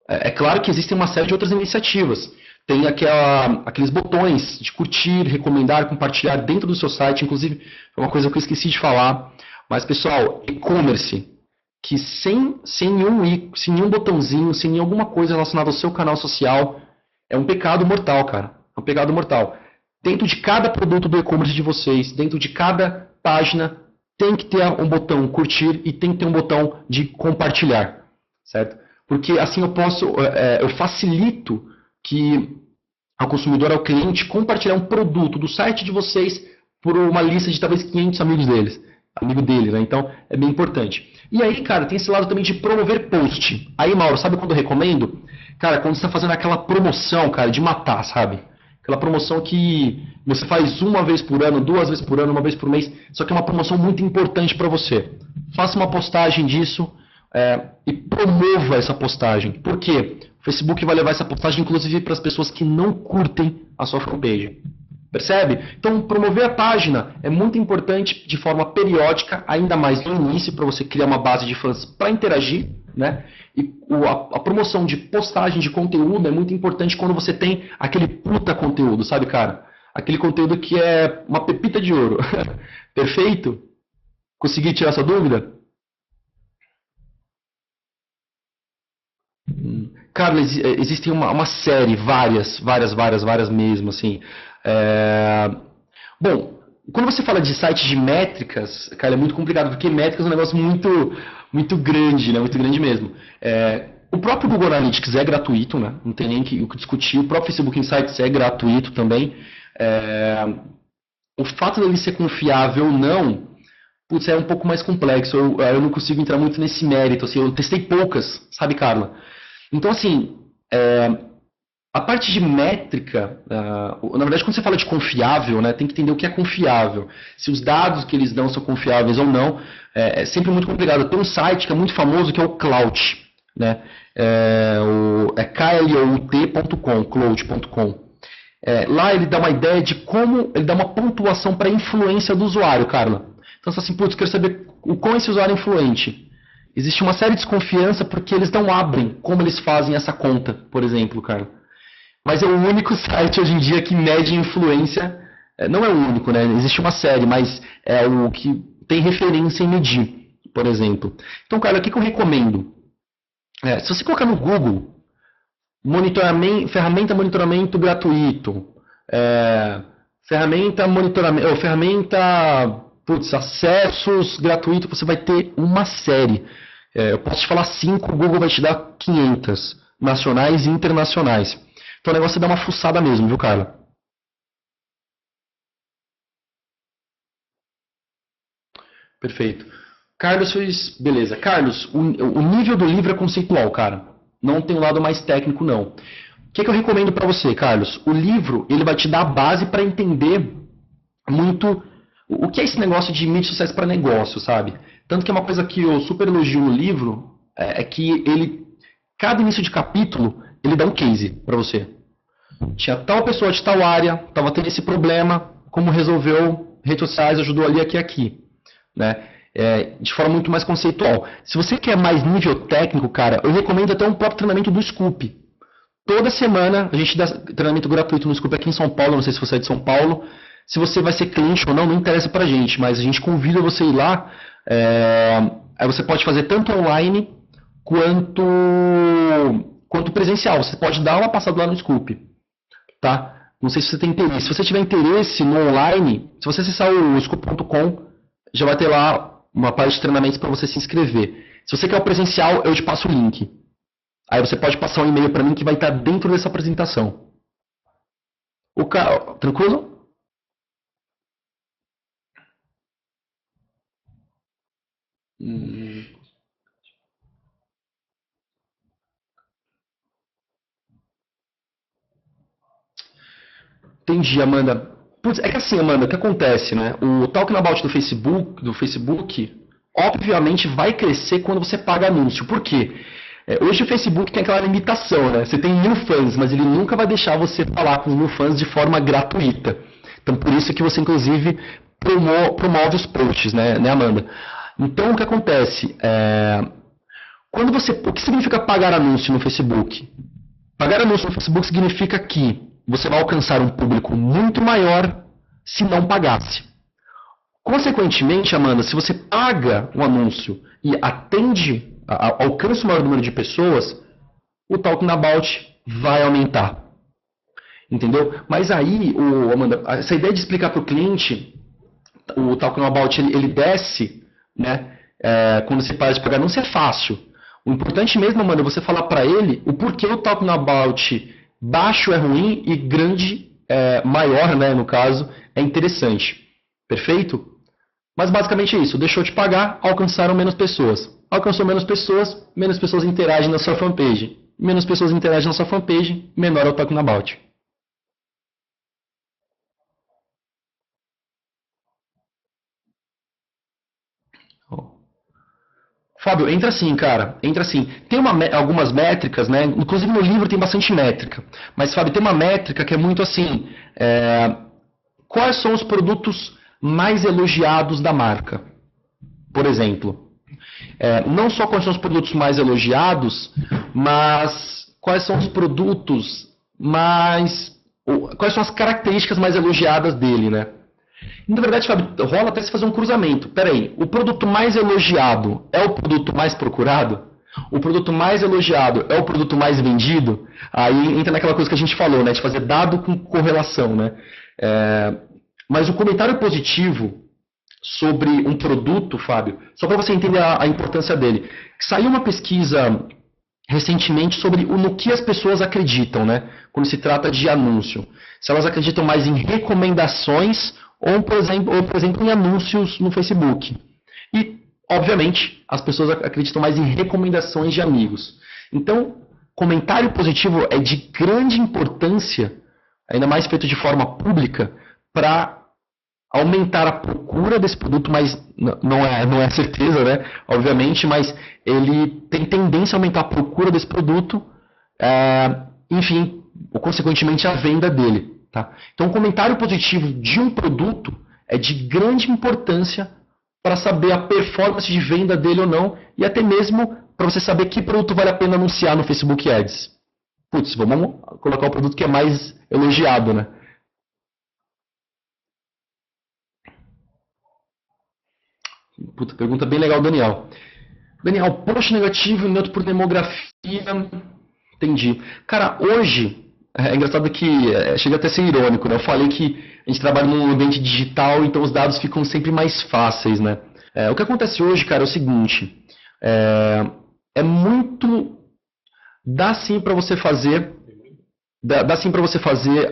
É claro que existem uma série de outras iniciativas. Tem aqueles botões de curtir, recomendar, compartilhar dentro do seu site. Inclusive, é uma coisa que eu esqueci de falar. Mas, pessoal, e-commerce, que sem nenhum botãozinho, sem nenhuma coisa relacionada ao seu canal social, é um pecado mortal, cara. É um pecado mortal. Dentro de cada produto do e-commerce de vocês, dentro de cada página, tem que ter um botão curtir e tem que ter um botão de compartilhar, certo? Porque assim eu facilito que ao consumidor, ao cliente, compartilhar um produto do site de vocês por uma lista de talvez 500 amigos amigo dele, né? Então, é bem importante. E aí, cara, tem esse lado também de promover post. Aí, Mauro, sabe quando eu recomendo? Cara, quando você está fazendo aquela promoção, cara, de matar, sabe? Aquela promoção que você faz uma vez por ano, 2 vezes por ano, 1 vez por mês, só que é uma promoção muito importante para você. Faça uma postagem disso e promova essa postagem. Por quê? O Facebook vai levar essa postagem, inclusive, para as pessoas que não curtem a sua fanpage. Percebe? Então, promover a página é muito importante de forma periódica, ainda mais no início, para você criar uma base de fãs para interagir, né? E a promoção de postagem de conteúdo é muito importante quando você tem aquele puta conteúdo, sabe, cara? Aquele conteúdo que é uma pepita de ouro. Perfeito? Consegui tirar essa dúvida? Cara, existem uma série, várias mesmo, assim. Bom, quando você fala de sites de métricas, cara, é muito complicado, porque métricas é um negócio muito grande, né? Muito grande mesmo. O próprio Google Analytics é gratuito, né? Não tem nem o que discutir. O próprio Facebook Insights é gratuito também. O fato dele ser confiável ou não, putz, é um pouco mais complexo. Eu não consigo entrar muito nesse mérito. Assim, eu testei poucas, sabe, Carla? Então, assim, a parte de métrica, na verdade, quando você fala de confiável, né, tem que entender o que é confiável. Se os dados que eles dão são confiáveis ou não, é sempre muito complicado. Tem um site que é muito famoso, que é o Klout, né? klout.com, Klout.com. Lá ele dá uma ideia de como, ele dá uma pontuação para a influência do usuário, Carla. Então, assim, putz, quero saber o quão esse usuário é influente. Existe uma séria desconfiança porque eles não abrem como eles fazem essa conta, por exemplo, cara. Mas é o único site hoje em dia que mede influência. Não é o único, né? Existe uma série, mas é o que tem referência em medir, por exemplo. Então, cara, o que eu recomendo? Se você colocar no Google, ferramenta monitoramento gratuito, ferramenta acessos gratuito, você vai ter uma série. Eu posso te falar 5, o Google vai te dar 500, nacionais e internacionais. Então o negócio é dar uma fuçada mesmo, viu, Carla? Perfeito. Carlos fez... Beleza. Carlos, o nível do livro é conceitual, cara. Não tem um lado mais técnico, não. O que eu recomendo para você, Carlos? O livro, ele vai te dar a base para entender muito o que é esse negócio de mídias sociais para negócio, sabe? Tanto que é uma coisa que eu super elogio no livro, é que cada início de capítulo, ele dá um case para você. Tinha tal pessoa de tal área, estava tendo esse problema, como resolveu, redes sociais ajudou ali, aqui e aqui. Né? De forma muito mais conceitual. Se você quer mais nível técnico, cara, eu recomendo até um próprio treinamento do Scoop. Toda semana a gente dá treinamento gratuito no Scoop aqui em São Paulo, não sei se você é de São Paulo. Se você vai ser cliente ou não interessa pra gente, mas a gente convida você a ir lá. Aí você pode fazer tanto online quanto presencial. Você pode dar uma passada lá no Scoop. Tá? Não sei se você tem interesse. Se você tiver interesse no online, se você acessar o scoop.com, já vai ter lá uma parte de treinamentos para você se inscrever. Se você quer o presencial, eu te passo o link. Aí você pode passar um e-mail para mim que vai estar dentro dessa apresentação. Tranquilo? Entendi, Amanda. Putz, é que assim, Amanda, o que acontece, né? O Talking About do Facebook, obviamente vai crescer quando você paga anúncio. Por quê? Hoje o Facebook tem aquela limitação, né? Você tem 1000 fãs, mas ele nunca vai deixar você falar com os 1000 fãs de forma gratuita. Então, por isso que você, inclusive, promove os posts, né, Amanda? Então, o que acontece? O que significa pagar anúncio no Facebook? Pagar anúncio no Facebook significa que você vai alcançar um público muito maior se não pagasse. Consequentemente, Amanda, se você paga um anúncio e alcança o maior número de pessoas, o Talking About vai aumentar. Entendeu? Mas aí, Amanda, essa ideia de explicar para o cliente, o Talking About ele desce, né? Quando você para de pagar anúncio é fácil. O importante mesmo, Amanda, é você falar para ele o porquê o Talking About baixo é ruim e grande, maior, né, no caso, é interessante. Perfeito? Mas basicamente é isso. Deixou de pagar, alcançaram menos pessoas. Alcançou menos pessoas interagem na sua fanpage. Menos pessoas interagem na sua fanpage, menor é o Talking About. Fábio, entra assim, cara. Entra assim. Tem algumas métricas, né? Inclusive no livro tem bastante métrica. Mas, Fábio, tem uma métrica que é muito assim. Quais são os produtos mais elogiados da marca? Por exemplo. Não só quais são os produtos mais elogiados, mas quais são os produtos mais... Quais são as características mais elogiadas dele, né? Na verdade, Fábio, rola até se fazer um cruzamento. Peraí, o produto mais elogiado é o produto mais procurado? O produto mais elogiado é o produto mais vendido? Aí entra naquela coisa que a gente falou, né? De fazer dado com correlação, né? Mas o comentário positivo sobre um produto, Fábio, só para você entender a importância dele. Saiu uma pesquisa recentemente sobre no que as pessoas acreditam, né? Quando se trata de anúncio. Se elas acreditam mais em recomendações ou, por exemplo, em anúncios no Facebook. E, obviamente, as pessoas acreditam mais em recomendações de amigos. Então, comentário positivo é de grande importância, ainda mais feito de forma pública, para aumentar a procura desse produto, mas não é certeza, né? Obviamente, mas ele tem tendência a aumentar a procura desse produto, enfim, ou consequentemente a venda dele. Tá? Então, o comentário positivo de um produto é de grande importância para saber a performance de venda dele ou não, e até mesmo para você saber que produto vale a pena anunciar no Facebook Ads. Putz, vamos colocar o produto que é mais elogiado, né? Puta, pergunta bem legal, Daniel. Daniel, post negativo e neutro por demografia. Entendi. Cara, hoje, é engraçado que chega até a ser irônico, né? Eu falei que a gente trabalha num ambiente digital, então os dados ficam sempre mais fáceis, né? O que acontece hoje, cara, é o seguinte. Dá sim para você fazer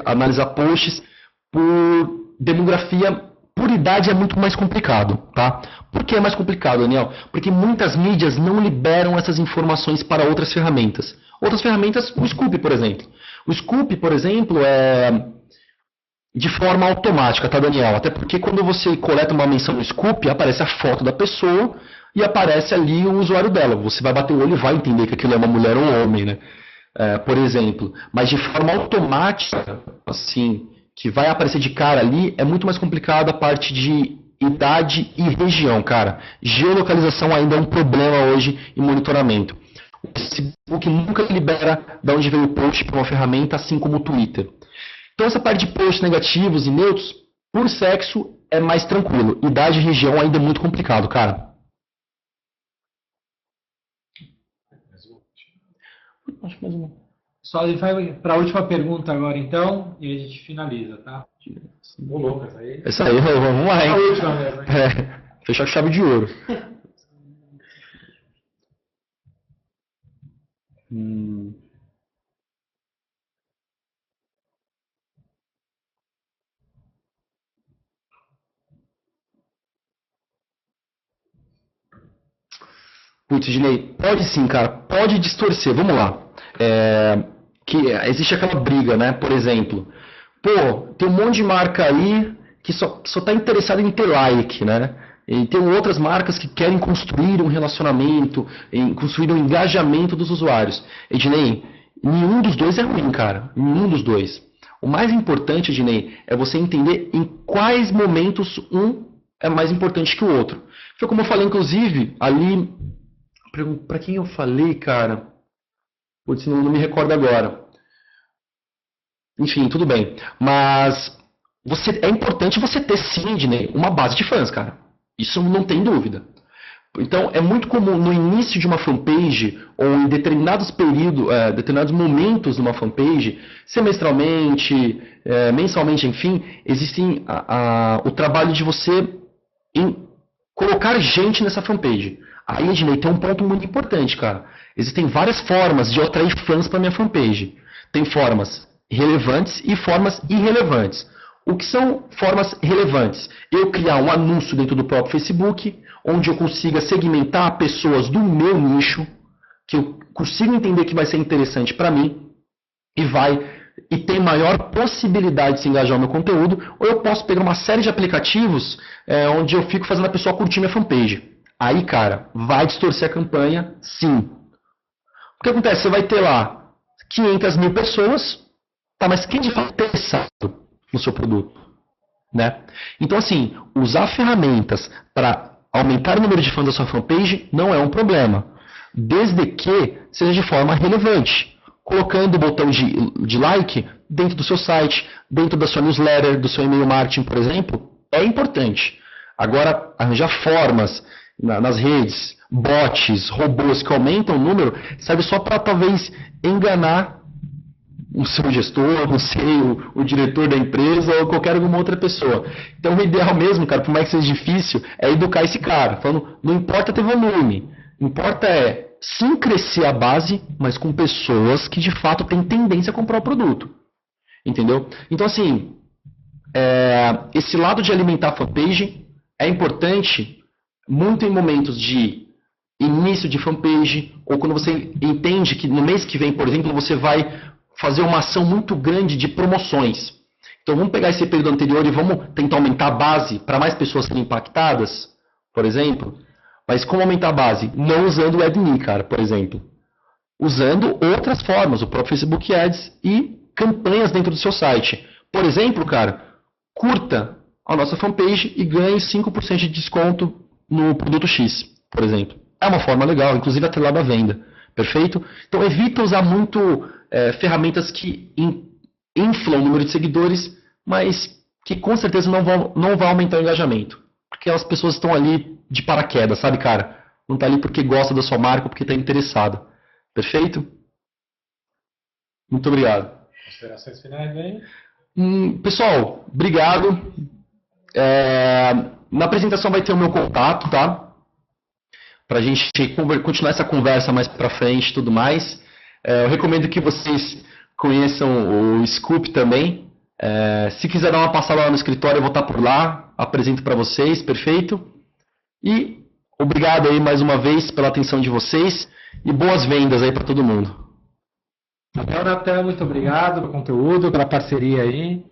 analisar posts por demografia. Por idade é muito mais complicado, tá? Por que é mais complicado, Daniel? Porque muitas mídias não liberam essas informações para outras ferramentas. Outras ferramentas, o Scoop, por exemplo. O Scoop, por exemplo, é de forma automática, tá, Daniel? Até porque quando você coleta uma menção no Scoop, aparece a foto da pessoa e aparece ali o usuário dela. Você vai bater o olho e vai entender que aquilo é uma mulher ou um homem, né? Por exemplo. Mas de forma automática, assim, que vai aparecer de cara ali, é muito mais complicado a parte de idade e região, cara. Geolocalização ainda é um problema hoje em monitoramento. O Facebook nunca libera de onde veio o post para uma ferramenta, assim como o Twitter. Então essa parte de posts negativos e neutros, por sexo, é mais tranquilo. Idade e região ainda é muito complicado, cara. Acho que mais uma. Só a gente vai para a última pergunta agora, então, e a gente finaliza, tá? Ô, louco, essa aí. Essa aí, vamos lá, hein? A última mesmo, hein? Fechar com chave de ouro. Putz, Dinei, pode sim, cara. Pode distorcer. Vamos lá. Existe aquela briga, né? Por exemplo, tem um monte de marca aí que só está interessada em ter like, né? E tem outras marcas que querem construir um relacionamento, construir um engajamento dos usuários. Ednei, nenhum dos dois é ruim, cara. Nenhum dos dois. O mais importante, Ednei, é você entender em quais momentos um é mais importante que o outro. Foi como eu falei, inclusive, ali... Para quem eu falei, cara... Putz, não me recordo agora. Enfim, tudo bem. Mas é importante você ter, sim, Ednei, uma base de fãs, cara. Isso não tem dúvida. Então, é muito comum no início de uma fanpage, ou em determinados períodos, determinados momentos numa fanpage, semestralmente, mensalmente, enfim, existem o trabalho de você colocar gente nessa fanpage. Aí, Ednei, tem um ponto muito importante, cara. Existem várias formas de eu atrair fãs para minha fanpage. Tem formas relevantes e formas irrelevantes. O que são formas relevantes? Eu criar um anúncio dentro do próprio Facebook, onde eu consiga segmentar pessoas do meu nicho, que eu consigo entender que vai ser interessante para mim, e tem maior possibilidade de se engajar no meu conteúdo, ou eu posso pegar uma série de aplicativos onde eu fico fazendo a pessoa curtir minha fanpage. Aí, cara, vai distorcer a campanha, sim. O que acontece? Você vai ter lá 500 mil pessoas, tá, mas quem de fato é interessado no seu produto? Né? Então, assim, usar ferramentas para aumentar o número de fãs da sua fanpage não é um problema, desde que seja de forma relevante. Colocando o botão de like dentro do seu site, dentro da sua newsletter, do seu e-mail marketing, por exemplo, é importante. Agora, arranjar formas nas redes, bots, robôs que aumentam o número, serve só para talvez enganar o seu gestor, não sei, o diretor da empresa ou qualquer alguma outra pessoa. Então o ideal mesmo, cara, por mais que seja difícil, é educar esse cara. Falando, não importa ter volume, importa sim crescer a base, mas com pessoas que de fato têm tendência a comprar o produto. Entendeu? Então assim, esse lado de alimentar a fanpage é importante muito em momentos de início de fanpage, ou quando você entende que no mês que vem, por exemplo, você vai fazer uma ação muito grande de promoções. Então vamos pegar esse período anterior e vamos tentar aumentar a base para mais pessoas serem impactadas, por exemplo. Mas como aumentar a base? Não usando o AdMe, cara, por exemplo. Usando outras formas, o próprio Facebook Ads e campanhas dentro do seu site. Por exemplo, cara, curta a nossa fanpage e ganhe 5% de desconto no produto X, por exemplo. É uma forma legal, inclusive atrelada à venda. Perfeito? Então evita usar muito ferramentas que inflam o número de seguidores, mas que com certeza não vão aumentar o engajamento. Porque as pessoas estão ali de paraquedas, sabe, cara? Não está ali porque gosta da sua marca ou porque está interessado. Perfeito? Muito obrigado. Considerações finais aí? Pessoal, obrigado. Na apresentação vai ter o meu contato, tá? Para a gente continuar essa conversa mais para frente e tudo mais. Eu recomendo que vocês conheçam o Scoop também. Se quiser dar uma passada lá no escritório, eu vou estar por lá, apresento para vocês, perfeito? E obrigado aí mais uma vez pela atenção de vocês e boas vendas aí para todo mundo. Natan, muito obrigado pelo conteúdo, pela parceria aí.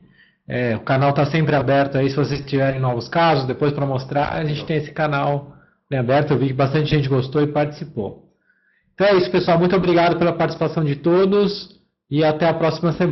O canal está sempre aberto aí, se vocês tiverem novos casos, depois para mostrar, a gente tem esse canal bem aberto. Eu vi que bastante gente gostou e participou. Então é isso, pessoal. Muito obrigado pela participação de todos e até a próxima semana.